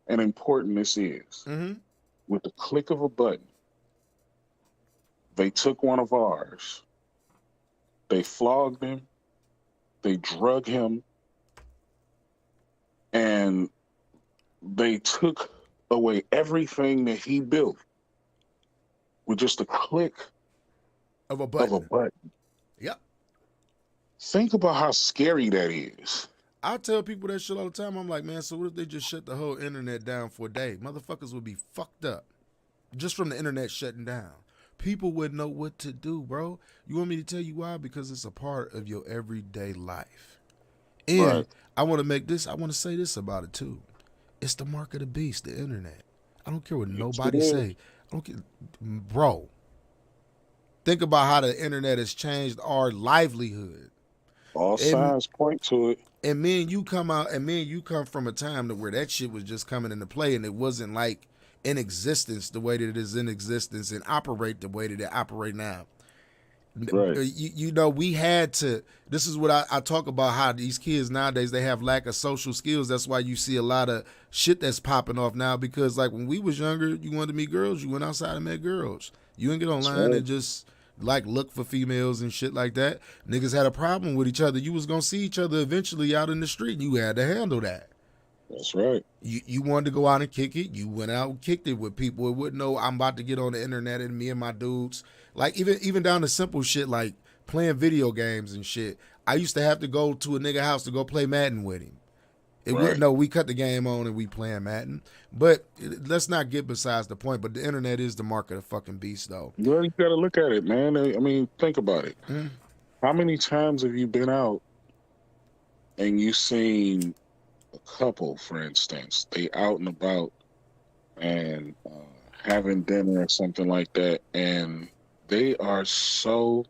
and important this is. Mm-hmm. With the click of a button, they took one of ours. They flogged him. They drug him. And they took away everything that he built with just a click of a button. Yep. Think about how scary that is. I tell people that shit all the time. I'm like, man, so what if they just shut the whole internet down for a day? Motherfuckers would be fucked up just from the internet shutting down. People wouldn't know what to do, bro. You want me to tell you why? Because it's a part of your everyday life. And I want to say this about it too. It's the mark of the beast, the internet. I don't care what nobody say. I don't care. Bro, think about how the internet has changed our livelihood. All signs point to it. And me and you come from a time to where that shit was just coming into play, and it wasn't like in existence the way that it is in existence and operate the way that it operate now. Right. You know, we had to, this is what I talk about, how these kids nowadays, they have lack of social skills. That's why you see a lot of shit that's popping off now, because like when we was younger, you wanted to meet girls, you went outside and met girls. You didn't get online and just like look for females and shit like that. Niggas had a problem with each other. You was gonna see each other eventually out in the street. You had to handle that. That's right. You wanted to go out and kick it. You went out and kicked it with people. It wouldn't know I'm about to get on the internet and me and my dudes. Like even down to simple shit like playing video games and shit. I used to have to go to a nigga house to go play Madden with him. It wouldn't know we cut the game on and we playing Madden. But let's not get besides the point. But the internet is the mark of the fucking beast, though. Well, you got to look at it, man. I mean, think about it. How many times have you been out and you seen a couple, for instance, they out and about and having dinner or something like that, and they are so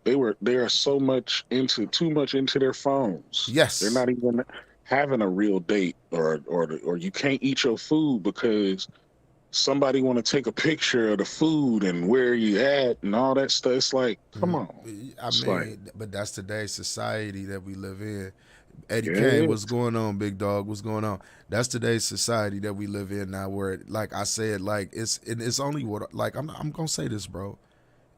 too much into their phones. Yes, they're not even having a real date, or you can't eat your food because somebody want to take a picture of the food and where you at and all that stuff. It's like, come on. But that's today's society that we live in. Eddie Kane, what's going on, big dog? What's going on? That's today's society that we live in now, where, like I said, like it's only what, like I'm gonna say this, bro.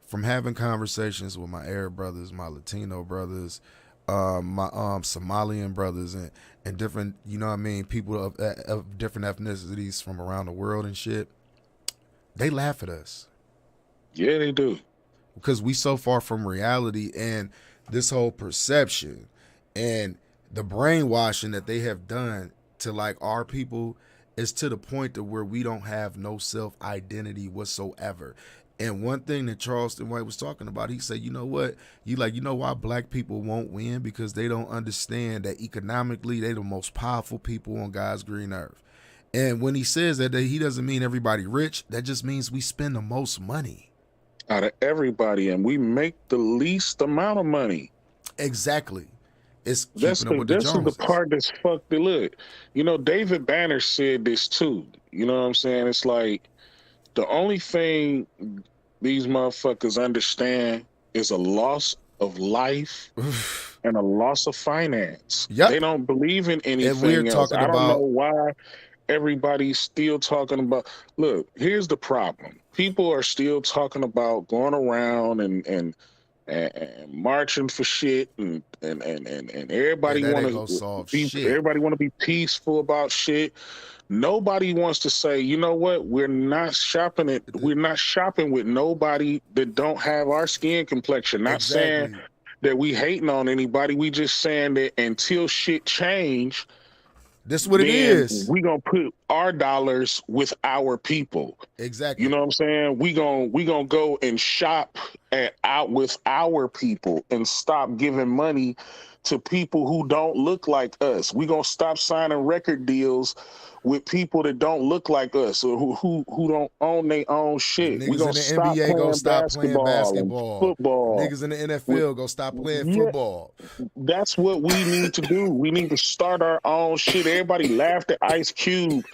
From having conversations with my Arab brothers, my Latino brothers, my Somalian brothers, and different, you know what I mean, people of different ethnicities from around the world and shit, they laugh at us. Yeah, they do. Because we so far from reality, and this whole perception and the brainwashing that they have done to like our people is to the point to where we don't have no self-identity whatsoever. And one thing that Charleston White was talking about, he said, you know what? You know why black people won't win? Because they don't understand that economically they the most powerful people on God's green earth. And when he says that he doesn't mean everybody rich. That just means we spend the most money. Out of everybody, and we make the least amount of money. Exactly. It's that's the part that's fucked. Look, you know, David Banner said this too. You know what I'm saying? It's like the only thing these motherfuckers understand is a loss of life and a loss of finance. Yep. They don't believe in anything else. I don't know why everybody's still talking about. Look, here's the problem. People are still talking about going around and marching for shit and everybody want to be peaceful about shit. Nobody wants to say, you know what, we're not shopping with nobody that don't have our skin complexion. Not saying that we hating on anybody. We just saying that until shit change, this is what it is. We gonna put our dollars with our people. Exactly. You know what I'm saying? We gonna go and shop out with our people and stop giving money to people who don't look like us. We gonna stop signing record deals with people that don't look like us or who don't own their own shit. We gonna stop NBA gonna stop playing basketball. Football. Niggas in the NFL gonna stop playing football. That's what we need to do. We need to start our own shit. Everybody laughed at Ice Cube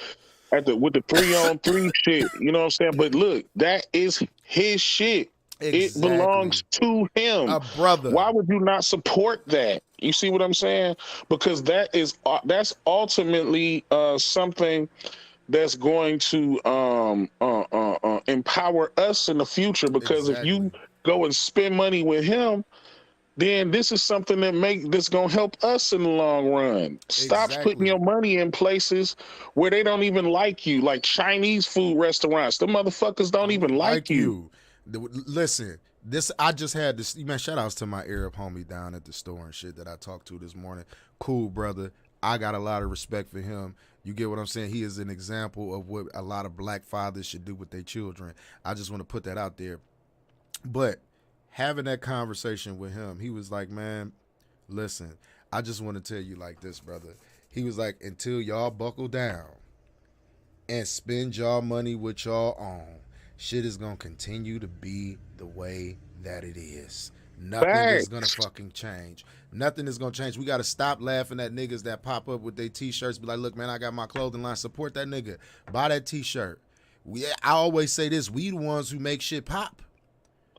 with the 3-on-3 shit. You know what I'm saying? But look, that is his shit. Exactly. It belongs to him. A brother. Why would you not support that? You see what I'm saying? Because that's ultimately something that's going to empower us in the future. Because if you go and spend money with him, then this is something that's gonna help us in the long run. Stop putting your money in places where they don't even like you, like Chinese food restaurants. The motherfuckers don't even like you. Listen, I just had this, man, shout outs to my Arab homie down at the store and shit that I talked to this morning. Cool brother. I got a lot of respect for him. You get what I'm saying? He is an example of what a lot of black fathers should do with their children. I just want to put that out there. But having that conversation with him, he was like, man, listen, I just want to tell you like this, brother. He was like, until y'all buckle down and spend y'all money with y'all own, shit is gonna continue to be the way that it is. Nothing is gonna fucking change. Nothing is gonna change. We gotta stop laughing at niggas that pop up with their t-shirts. Be like, look, man, I got my clothing line. Support that nigga. Buy that t-shirt. I always say this: we the ones who make shit pop.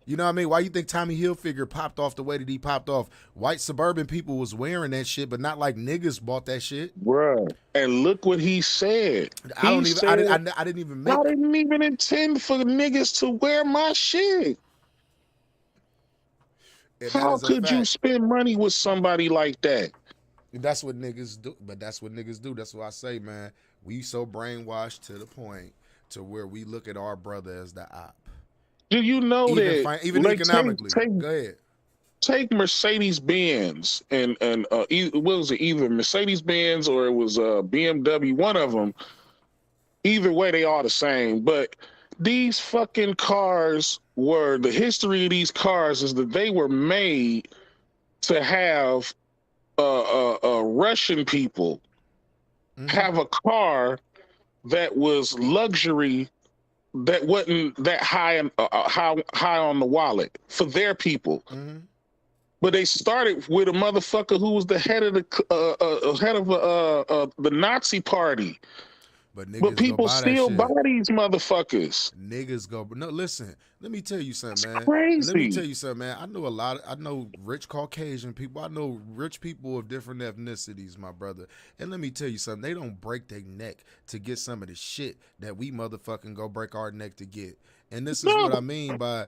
You know what I mean? Why you think Tommy Hilfiger popped off the way that he popped off? White suburban people was wearing that shit, but not like niggas bought that shit. Bruh. And look what he said. I didn't even intend for niggas to wear my shit. How could you spend money with somebody like that? That's what niggas do. But that's what niggas do. That's what I say, man. We so brainwashed to the point to where we look at our brother as the op. Do you know that even like, economically? Go ahead. Take Mercedes Benz and what was it? Either Mercedes Benz or it was BMW. One of them. Either way, they are the same. But these fucking cars were the history of these cars is that they were made to have Russian people have a car that was luxury, that wasn't that high on the wallet for their people. But they started with a motherfucker who was the head of the Nazi party. But people still buy these motherfuckers. Niggas go. No, listen. Let me tell you something, man. Crazy. Let me tell you something, man. I know rich Caucasian people. I know rich people of different ethnicities, my brother. And let me tell you something. They don't break their neck to get some of the shit that we motherfucking go break our neck to get. And this is what I mean by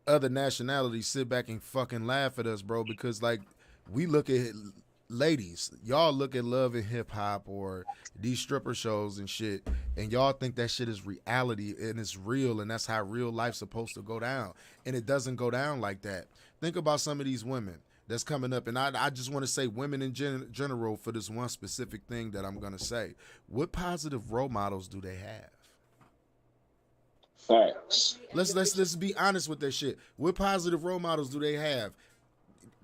other nationalities sit back and fucking laugh at us, bro. Because like we look at ladies, y'all look at Love and Hip Hop or these stripper shows and shit, and y'all think that shit is reality and it's real, and that's how real life's supposed to go down. And it doesn't go down like that. Think about some of these women that's coming up, and I just want to say women in general for this one specific thing that I'm going to say. What positive role models do they have? Facts. Let's be honest with that shit. What positive role models do they have?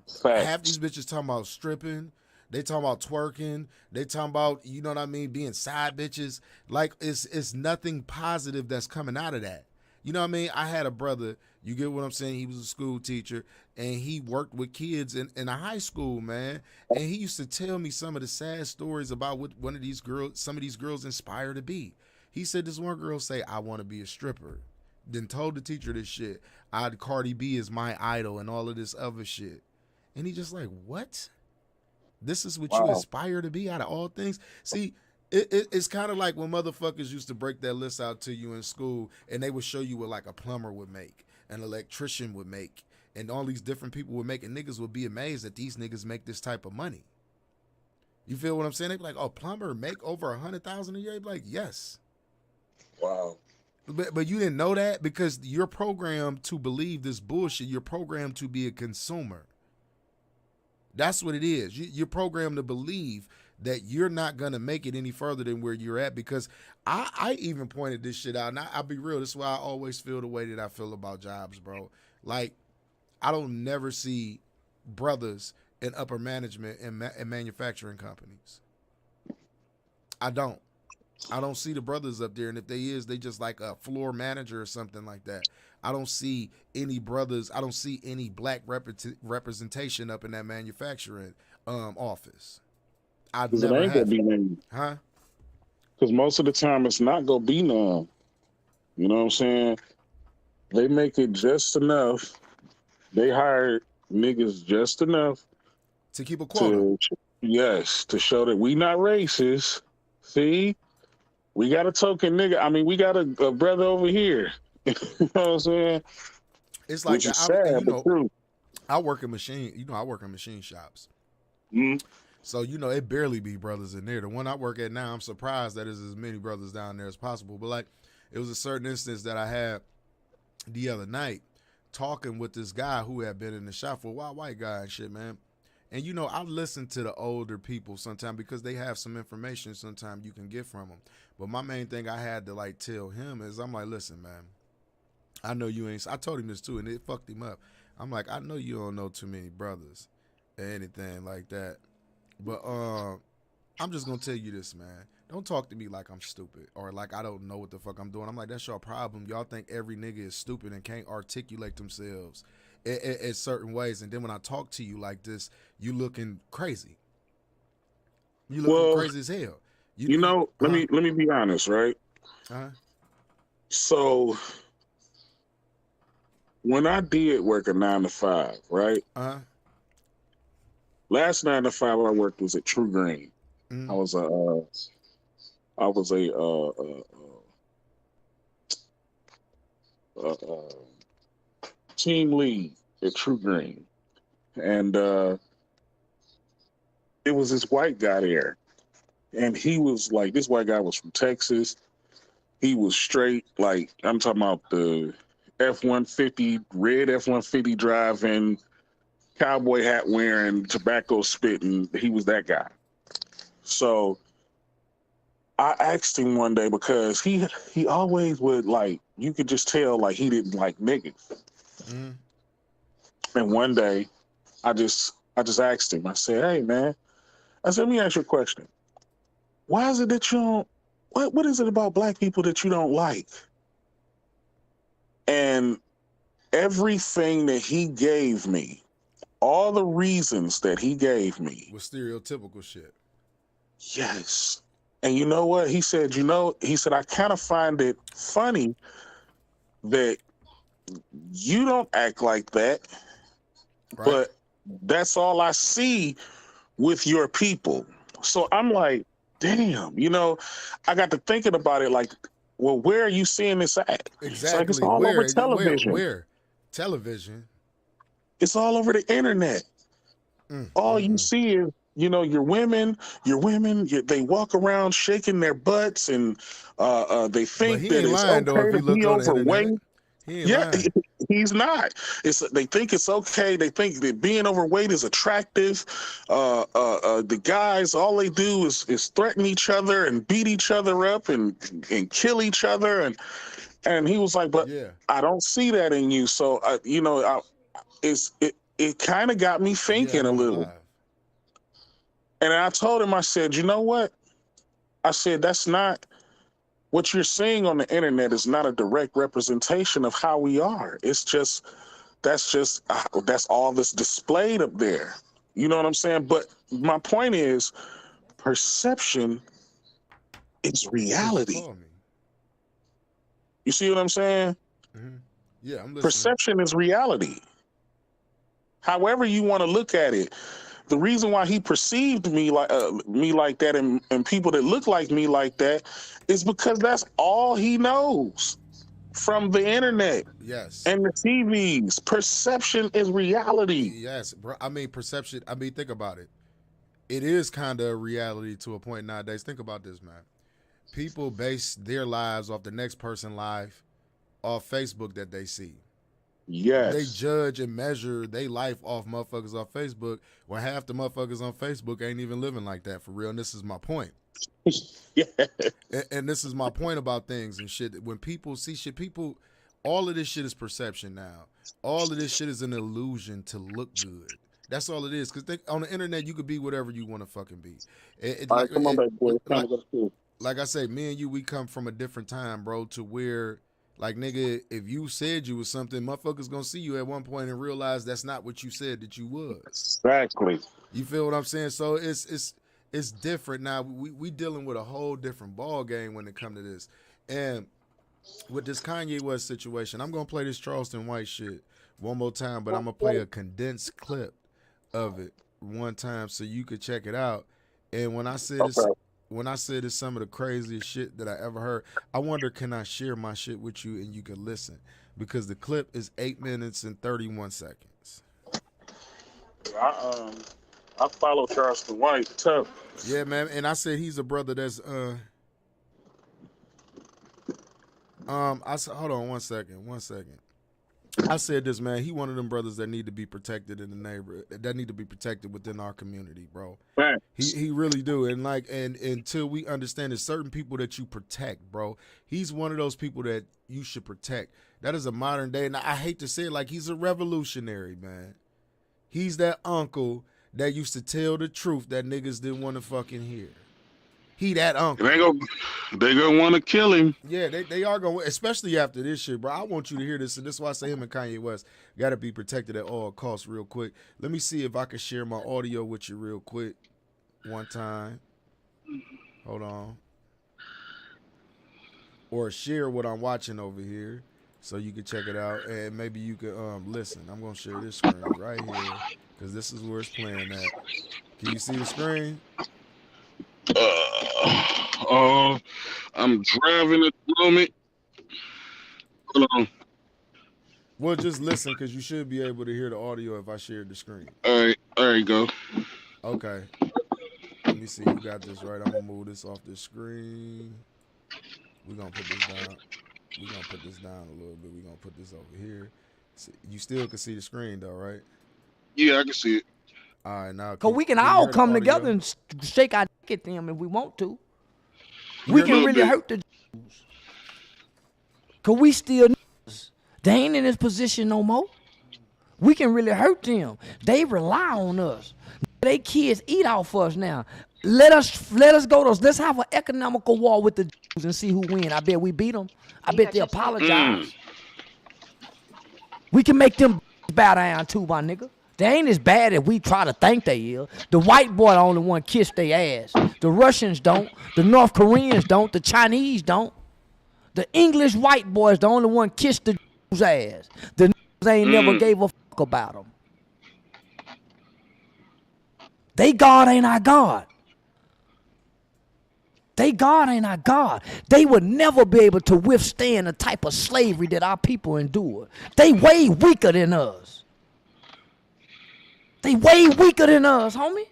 Facts. Half these bitches talking about stripping. They talking about twerking. They talking about, you know what I mean, being side bitches. Like, it's nothing positive that's coming out of that. You know what I mean? I had a brother, you get what I'm saying? He was a school teacher, and he worked with kids in a high school, man. And he used to tell me some of the sad stories about what some of these girls inspire to be. He said this one girl say, I want to be a stripper. Then told the teacher this shit. Cardi B is my idol and all of this other shit. And he just like, what? This is what you aspire to be out of all things? See, it's kind of like when motherfuckers used to break that list out to you in school, and they would show you what like a plumber would make, an electrician would make, and all these different people would make, and niggas would be amazed that these niggas make this type of money. You feel what I'm saying? They'd be like, oh, plumber make over $100,000 a year? They'd be like, yes. Wow. But you didn't know that because you're programmed to believe this bullshit. You're programmed to be a consumer. That's what it is. You're programmed to believe that you're not going to make it any further than where you're at, because I even pointed this shit out. And I'll be real. This is why I always feel the way that I feel about jobs, bro. Like, I don't never see brothers in upper management and manufacturing companies. I don't see the brothers up there. And if they is, they just like a floor manager or something like that. I don't see any brothers. I don't see any black representation up in that manufacturing office. I've never ain't gonna be none. Huh? Because most of the time it's not gonna be none. You know what I'm saying? They make it just enough. They hire niggas just enough to keep a quota. To show that we not racist. See? We got a token nigga. I mean, we got a brother over here. You know what I'm saying? It's like that. Sad, you know, I work in machine shops. Mm-hmm. So, you know, it barely be brothers in there. The one I work at now, I'm surprised that there's as many brothers down there as possible. But like, it was a certain instance that I had the other night talking with this guy who had been in the shop for a while, white guy and shit, man. And, you know, I listen to the older people sometimes because they have some information sometimes you can get from them. But my main thing I had to, like, tell him is I'm like, listen, man, I know you ain't – I told him this too, and it fucked him up. I'm like, I know you don't know too many brothers or anything like that. But I'm just going to tell you this, man. Don't talk to me like I'm stupid or like I don't know what the fuck I'm doing. I'm like, that's your problem. Y'all think every nigga is stupid and can't articulate themselves in certain ways. And then when I talk to you like this, you looking crazy. You looking crazy as hell. You know, let me be honest, right? So when I did work a 9 to 5, right? Last 9 to 5 I worked was at True Green. I was a team lead at True Green. and it was this white guy there, and he was like, this white guy was from Texas. He was straight, like, I'm talking about the F-150, red F-150 driving, cowboy hat wearing, tobacco spitting. He was that guy. So I asked him one day, because he always would, like, you could just tell, like, he didn't like niggas. And one day I just asked him, I said, hey man, I said, let me ask you a question. Why is it that you don't, what is it about black people that you don't like? And everything that he gave me, all the reasons that he gave me was stereotypical shit. Yes. And you know what? He said, I kind of find it funny that you don't act like that, right, but that's all I see with your people. So I'm like, damn, I got to thinking about it like, well, where are you seeing this at? Exactly. It's all over television. Where? Television. It's all over the internet. All you see is, your women, they walk around shaking their butts, and they think that it's okay to be overweight. Yeah, he's not. They think it's okay. They think that being overweight is attractive. The guys, all they do is threaten each other and beat each other up and kill each other. And he was like, but I don't see that in you. So it kind of got me thinking a little. And I told him, I said, you know what? I said, that's not. What you're seeing on the internet is not a direct representation of how we are. That's all that's displayed up there. You know what I'm saying? But my point is, perception is reality. You see what I'm saying? Yeah, I'm listening. Perception is reality. However you want to look at it. The reason why he perceived me like that and people that look like me like that is because that's all he knows from the internet. Yes. And the TVs. Perception is reality. Yes, bro. I mean, perception. I mean, think about it. It is kind of a reality to a point nowadays. Think about this, man. People base their lives off the next person's life off Facebook that they see. Yes. They judge and measure their life off motherfuckers off Facebook, when half the motherfuckers on Facebook ain't even living like that for real. And this is my point. Yeah. And this is my point about things and shit. When people see shit, all of this shit is perception now. All of this shit is an illusion to look good. That's all it is. Because on the internet, you could be whatever you want to fucking be. All right, come on back, boy. Like I say, me and you, we come from a different time, bro, to where, like, nigga, if you said you was something, motherfuckers gonna see you at one point and realize that's not what you said that you was. Exactly. You feel what I'm saying? So it's different now. We dealing with a whole different ball game when it comes to this. And with this Kanye West situation, I'm gonna play this Charleston White shit one more time, but I'm gonna play a condensed clip of it one time so you could check it out. And when I say this. When I said it's some of the craziest shit that I ever heard, I wonder, can I share my shit with you and you can listen? Because the clip is 8 minutes and 31 seconds. I follow Charleston White tough. Yeah, man. And I said he's a brother that's I said, hold on one second. I said this, man. He one of them brothers that need to be protected in the neighborhood, that need to be protected within our community, bro. Right. He really do. And and until we understand there's certain people that you protect, bro. He's one of those people that you should protect. That is a modern day, and I hate to say it, like, he's a revolutionary, man. He's that uncle that used to tell the truth that niggas didn't want to fucking hear. He that uncle. They gonna want to kill him. Yeah, they are going, especially after this shit, bro. I want you to hear this, and this is why I say him and Kanye West got to be protected at all costs real quick. Let me see if I can share my audio with you real quick one time. Hold on. Or share what I'm watching over here so you can check it out, and maybe you can listen. I'm going to share this screen right here because this is where it's playing at. Can you see the screen? I'm driving at the moment. Hold on. Well, just listen, because you should be able to hear the audio if I share the screen. All right, go. Okay. Let me see. You got this right. I'm gonna move this off the screen. We're gonna put this down. We're gonna put this down a little bit. We're gonna put this over here. You still can see the screen though, right? Yeah, I can see it. All right, now. Because we can all come together and shake our dick at them if we want to. We can really hurt the Jews. Because we still niggas. They ain't in this position no more. We can really hurt them. They rely on us. They kids eat off us now. Let us go to. Let's have an economical war with the Jews and see who win. I bet we beat them. I bet they apologize. We can make them bow down too, my nigga. They ain't as bad as we try to think they is. The white boy the only one kiss their ass. The Russians don't. The North Koreans don't. The Chinese don't. The English white boys the only one kiss the Jews' ass. The niggas ain't never gave a fuck about them. They God ain't our God. They God ain't our God. They would never be able to withstand the type of slavery that our people endure. They way weaker than us. They way weaker than us, homie.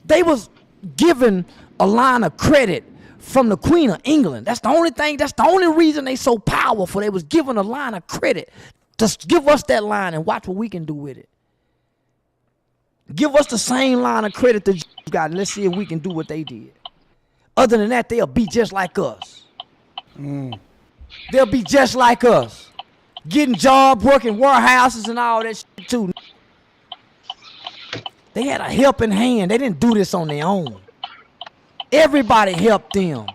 They was given a line of credit from the Queen of England. That's the only thing, that's the only reason they so powerful. They was given a line of credit. Just give us that line and watch what we can do with it. Give us the same line of credit the Jews got, and let's see if we can do what they did. Other than that, they'll be just like us. They'll be just like us. Getting jobs, working warehouses and all that shit too. They had a helping hand. They didn't do this on their own. Everybody helped them.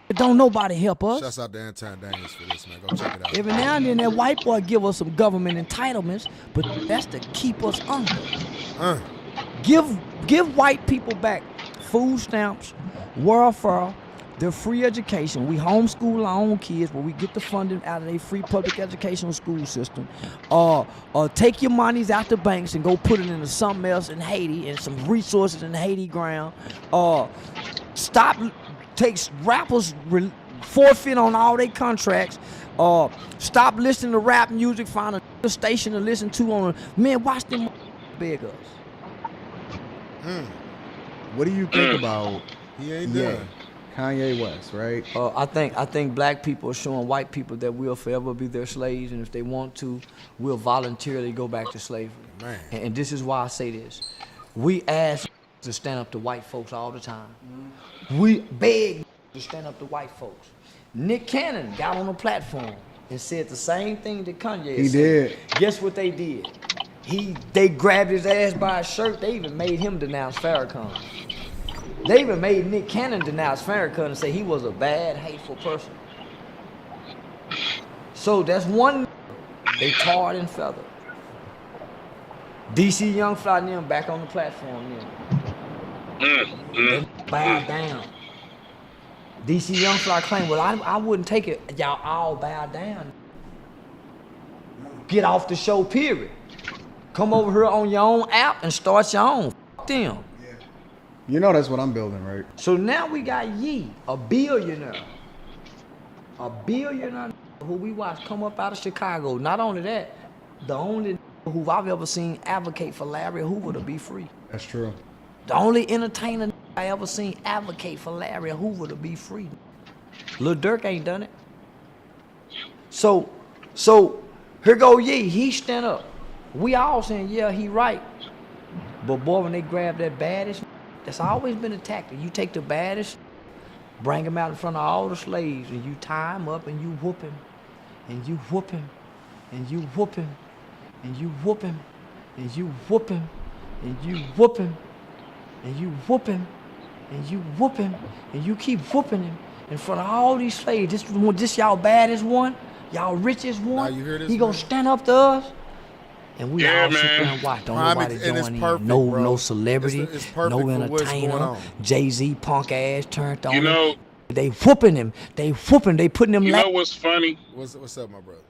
Don't nobody help us. Shouts out to Anton Daniels for this, man. Go check it out. Every now and then that white boy give us some government entitlements, but that's to keep us under. Give white people back food stamps, welfare, their free education. We homeschool our own kids, but we get the funding out of their free public educational school system. Take your monies out the banks and go put it into something else in Haiti and some resources in Haiti ground. Stop. Takes rappers forfeit on all their contracts. Stop listening to rap music. Find a station to listen to on. Man, watch them beg us. What do you think about? He ain't done. Kanye West, right? I think black people are showing white people that we'll forever be their slaves, and if they want to, we'll voluntarily go back to slavery. Man. And this is why I say this: we ask to stand up to white folks all the time. We beg to stand up to white folks. Nick Cannon got on a platform and said the same thing that Kanye He said. did. Guess what they did? They grabbed his ass by his shirt. They even made him denounce Farrakhan. They even made Nick Cannon denounce Farrakhan and say he was a bad, hateful person. So that's one they tarred and feathered. DC Young Fly and them back on the platform now. They bowed down. DC Young Fly claimed, well, I wouldn't take it. Y'all all bow down. Get off the show, period. Come over here on your own app and start your own. Fuck them. You know that's what I'm building, right? So now we got Yee, a billionaire. A billionaire who we watch come up out of Chicago. Not only that, the only who I've ever seen advocate for Larry Hoover to be free. That's true. The only entertainer I ever seen advocate for Larry Hoover to be free. Lil Durk ain't done it. So here go Yee, he stand up. We all saying, yeah, he right. But boy, when they grab that baddest, that's always been a tactic. You take the baddest, bring him out in front of all the slaves, and you tie him up and you whoop him, and you whoop him, and you whoop him, and you whoop him, and you whoop him, and you whoop him, and you whoop him, and you whoop him, and you keep whooping him in front of all these slaves. This y'all baddest one, y'all richest one. You hear this, he gonna stand up to us. And we all sit there and watch. Don't nobody join in. Perfect, no celebrity, it's no entertainer. Jay-Z punk ass turned on. You know, they whooping him. They putting him. You know what's funny? What's up, my brother?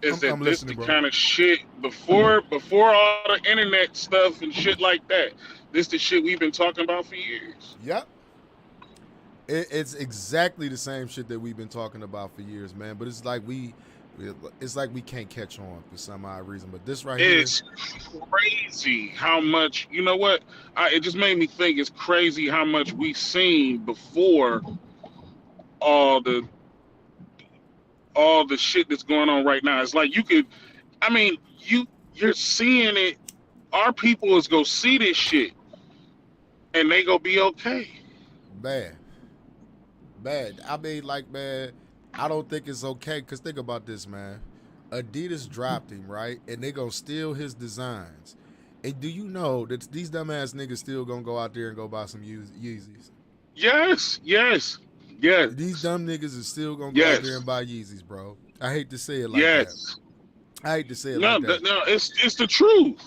Is that this the kind of shit before all the internet stuff and shit like that? This the shit we've been talking about for years. Yep. It's exactly the same shit that we've been talking about for years, man. But it's like we can't catch on for some odd reason. But this right here, It's crazy how much, you know what? It just made me think it's crazy how much we've seen before all the shit that's going on right now. It's like you're seeing it. Our people is go see this shit and they go be okay. bad. I mean, like, man, I don't think it's okay. Cause think about this, man. Adidas dropped him, right? And they gonna steal his designs. And do you know that these dumbass niggas still gonna go out there and go buy some Yeezys? Yes. These dumb niggas is still gonna go out there and buy Yeezys, bro. I hate to say it like that. I hate to say it like that. No, it's the truth.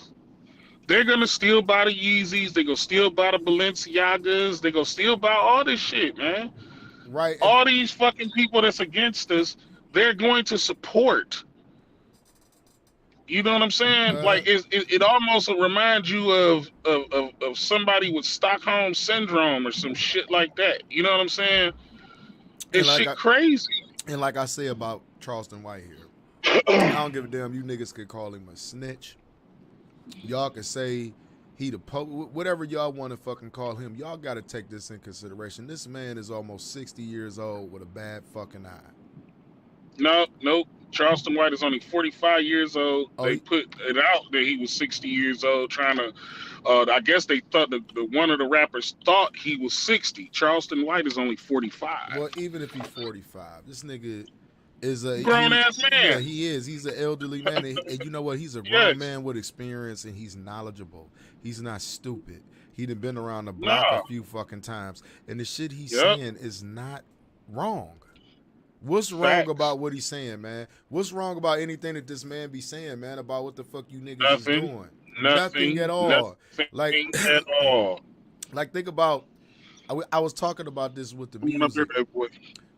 They're gonna still buy the Yeezys. They're gonna still buy the Balenciagas. They're gonna still buy all this shit, man. Right. All these fucking people that's against us, they're going to support. You know what I'm saying? Like it almost reminds you of somebody with Stockholm syndrome or some shit like that. You know what I'm saying? It's like crazy. And like I say about Charleston White here, I don't give a damn. You niggas could call him a snitch. Y'all could say he the whatever y'all want to fucking call him. Y'all got to take this in consideration. This man is almost 60 years old with a bad fucking eye. No. Charleston White is only 45 years old. They put it out that he was 60 years old, trying to. I guess they thought the one of the rappers thought he was 60. Charleston White is only 45. Well, even if he's 45, this nigga is a grown ass man. Yeah, he is. He's an elderly man, and you know what? He's a grown man with experience, and he's knowledgeable. He's not stupid. He done been around the block a few fucking times, and the shit he's saying is not wrong. What's wrong about what he's saying, man? What's wrong about anything that this man be saying, man, about what the fuck you niggas is doing? Nothing at all. Nothing at all. Like, think about, I was talking about this with the music.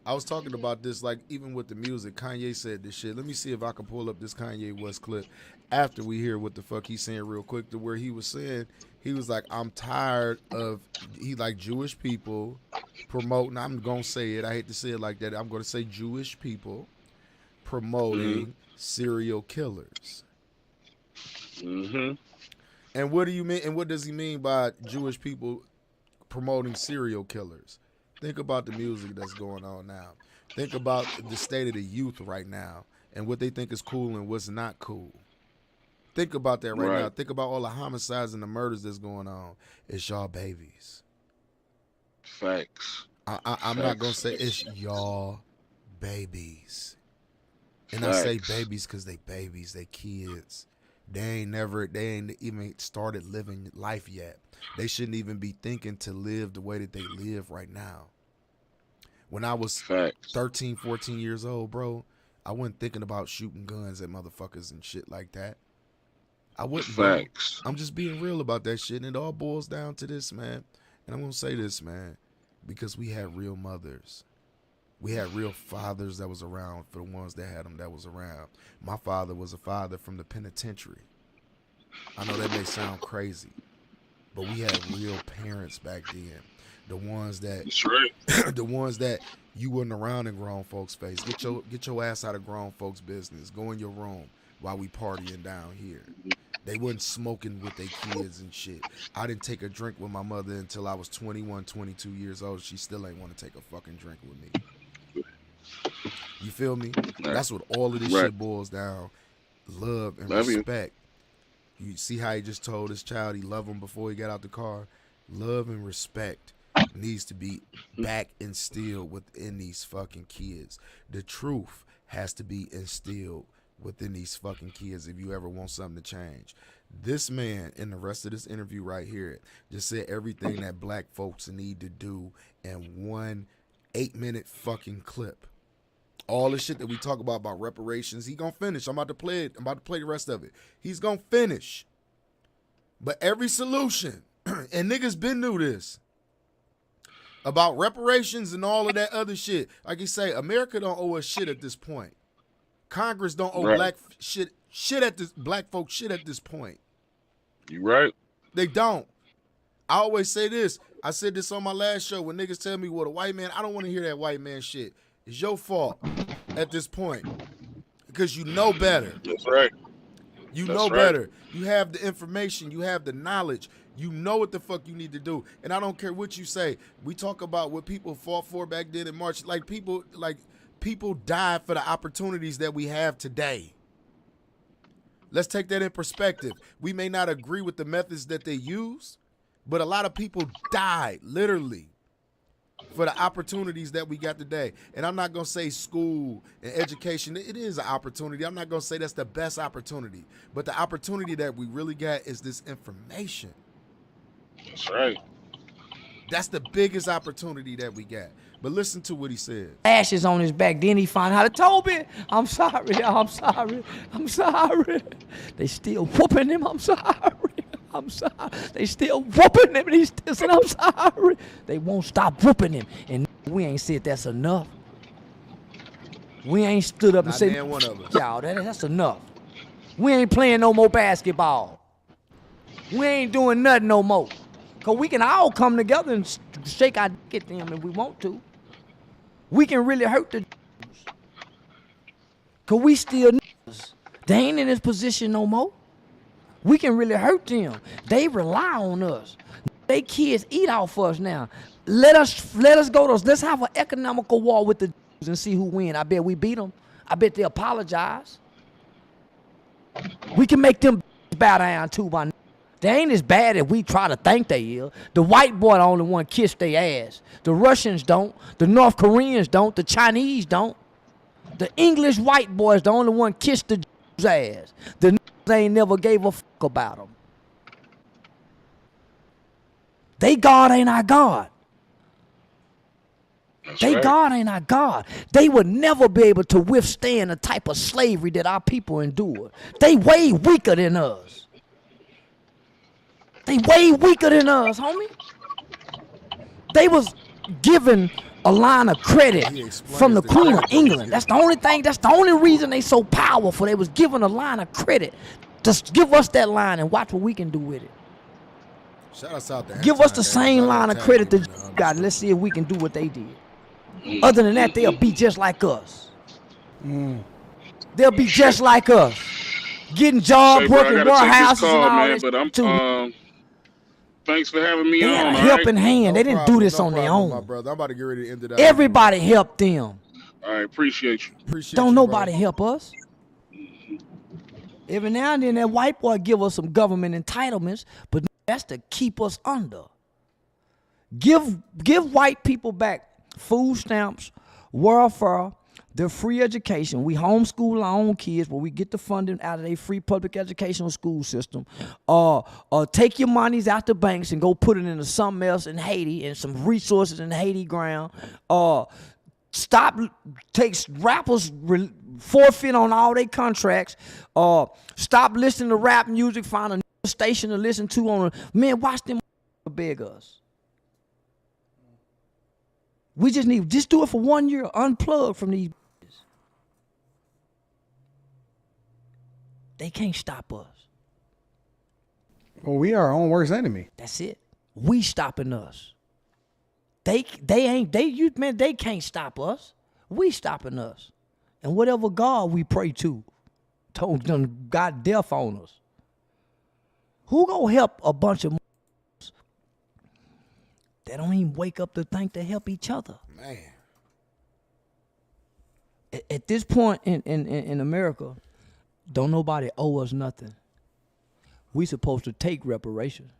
I was talking about this, like, even with the music. Kanye said this shit. Let me see if I can pull up this Kanye West clip after we hear what the fuck he's saying real quick, to where he was saying, he was like, I'm tired of, Jewish people promoting, I'm going to say it, I hate to say it like that, I'm going to say Jewish people promoting serial killers. Mm-hmm. And what do you mean, and what does he mean by Jewish people promoting serial killers? Think about the music that's going on now. Think about the state of the youth right now and what they think is cool and what's not cool. Think about that right now. Think about all the homicides and the murders that's going on. It's y'all babies. Facts. I'm not going to say it's y'all babies. And I say babies because they babies, they kids. They ain't even started living life yet. They shouldn't even be thinking to live the way that they live right now. When I was 13, 14 years old, bro, I wasn't thinking about shooting guns at motherfuckers and shit like that. I wouldn't. Facts. I'm just being real about that shit, and it all boils down to this, man. And I'm gonna say this, man, because we had real mothers. We had real fathers that was around for the ones that had them that was around. My father was a father from the penitentiary. I know that may sound crazy, but we had real parents back then. The ones that, that's right. The ones that you wasn't around in grown folks' face. Get your ass out of grown folks' business. Go in your room while we partying down here. They wasn't smoking with their kids and shit. I didn't take a drink with my mother until I was 21, 22 years old. She still ain't want to take a fucking drink with me. You feel me? That's what all of this shit boils down. Love and respect. You see how he just told his child he loved him before he got out the car? Love and respect needs to be back instilled within these fucking kids. The truth has to be instilled within these fucking kids if you ever want something to change. This man in the rest of this interview right here just said everything that black folks need to do in 1 8-minute fucking clip. All the shit that we talk about reparations, he gonna finish. I'm about to play it. I'm about to play the rest of it. He's gonna finish. But every solution, and niggas been knew this, about reparations and all of that other shit. Like you say, America don't owe us shit at this point. Congress don't owe black shit at this black folks shit at this point. You right. They don't. I always say this. I said this on my last show when niggas tell me, well, the white man, I don't want to hear that white man shit. It's your fault at this point because you know better. That's right. You know better. You have the information. You have the knowledge. You know what the fuck you need to do. And I don't care what you say. We talk about what people fought for back then in March. Like people died for the opportunities that we have today. Let's take that in perspective. We may not agree with the methods that they use, but a lot of people died, literally, for the opportunities that we got today. And I'm not going to say school and education. It is an opportunity. I'm not going to say that's the best opportunity. But the opportunity that we really got is this information. That's right. That's the biggest opportunity that we got. But listen to what he said. Ashes on his back. Then he found out, Toby, I'm sorry. They still whooping him. I'm sorry. They still whooping him. And he still said, I'm sorry. They won't stop whooping him. And we ain't said that's enough. We ain't stood up and said, one of us. Y'all, that's enough. We ain't playing no more basketball. We ain't doing nothing no more. Because we can all come together and shake our dick at them if we want to. We can really hurt the Jews. Because we still niggas. They ain't in this position no more. We can really hurt them. They rely on us. They kids eat off us now. Let us go to, let's have an economical war with the Jews and see who win. I bet we beat them. I bet they apologize. We can make them bow down too by now. They ain't as bad as we try to think they is. The white boy the only one kiss their ass. The Russians don't. The North Koreans don't. The Chinese don't. The English white boys the only one kiss the Jews' ass. The niggas ain't never gave a fuck about them. They God ain't our God. God ain't our God. They would never be able to withstand the type of slavery that our people endured. They way weaker than us. They way weaker than us, homie. They was given a line of credit from the Queen of England. That's the only thing, that's the only reason they so powerful. They was given a line of credit. Just give us that line and watch what we can do with it. Shout us out there. Give us the same line of credit that God. Let's see if we can do what they did. Other than that, they'll be just like us. They'll be just like us. Getting jobs, working warehouses and all that but I'm too. Thanks for having me They on. had a helping hand. They didn't do this on their own. My brother. I'm about to get ready to end it out. Everybody helped them. All right, appreciate you. Don't nobody help us. Every now and then that white boy give us some government entitlements, but that's to keep us under. Give white people back food stamps, welfare, their free education. We homeschool our own kids, but we get the funding out of their free public educational school system. Take your monies out the banks and go put it into something else in Haiti and some resources in Haiti ground. Takes rappers forfeit on all their contracts. Stop listening to rap music. Find a new station to listen to on. Man, watch them beg us. We just do it for 1 year. Unplug from these. They can't stop us. Well, we are our own worst enemy. That's it. We stopping us. They can't stop us. We stopping us. And whatever God we pray to, don't got death on us. Who gonna help a bunch of they don't even wake up to think to help each other? Man. At this point in America, don't nobody owe us nothing. We supposed to take reparations.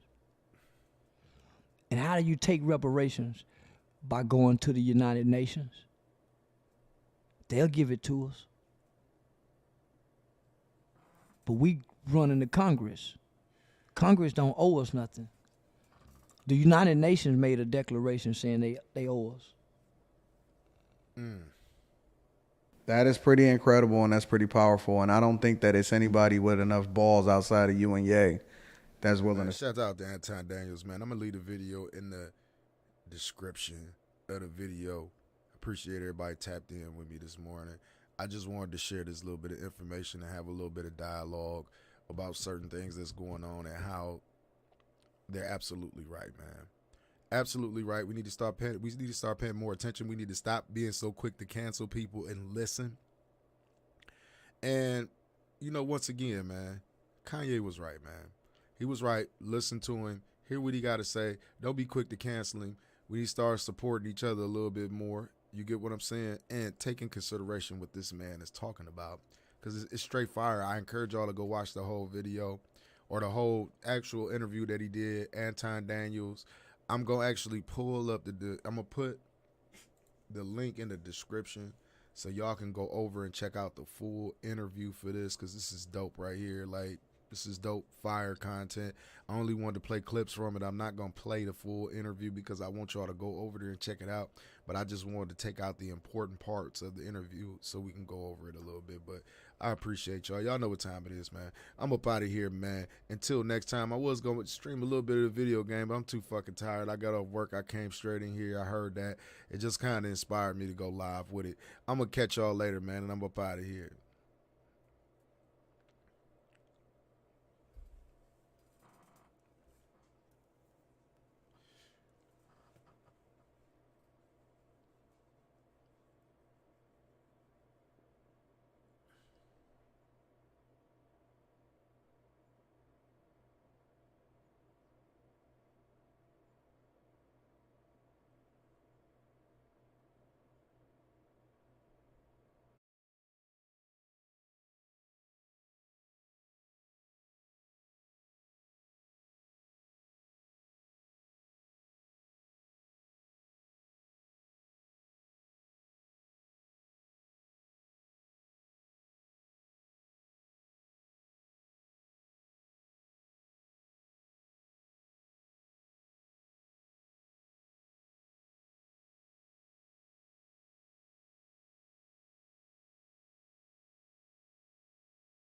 And how do you take reparations? By going to the United Nations. They'll give it to us. But we run into Congress. Congress don't owe us nothing. The United Nations made a declaration saying they owe us. That is pretty incredible and that's pretty powerful. And I don't think that it's anybody with enough balls outside of you and Ye that's willing to. Shout out to Anton Daniels, man. I'm going to leave the video in the description of the video. Appreciate everybody tapped in with me this morning. I just wanted to share this little bit of information and have a little bit of dialogue about certain things that's going on and how They're absolutely right, man. Absolutely right. We need to start paying more attention. We need to stop being so quick to cancel people and listen. And once again, man, Kanye was right, man. He was right. Listen to him. Hear what he got to say. Don't be quick to cancel him. We need to start supporting each other a little bit more. You get what I'm saying? And take in consideration what this man is talking about, because it's straight fire. I encourage y'all to go watch the whole video or the whole actual interview that he did, Anton Daniels. I'm going to actually pull up I'm going to put the link in the description so y'all can go over and check out the full interview for this, because this is dope right here. Like, this is dope, fire content. I only wanted to play clips from it. I'm not going to play the full interview because I want y'all to go over there and check it out. But I just wanted to take out the important parts of the interview so we can go over it a little bit. But I appreciate y'all. Y'all know what time it is, man. I'm up out of here, man. Until next time, I was going to stream a little bit of the video game, but I'm too fucking tired. I got off work. I came straight in here. I heard that. It just kind of inspired me to go live with it. I'm going to catch y'all later, man, and I'm up out of here.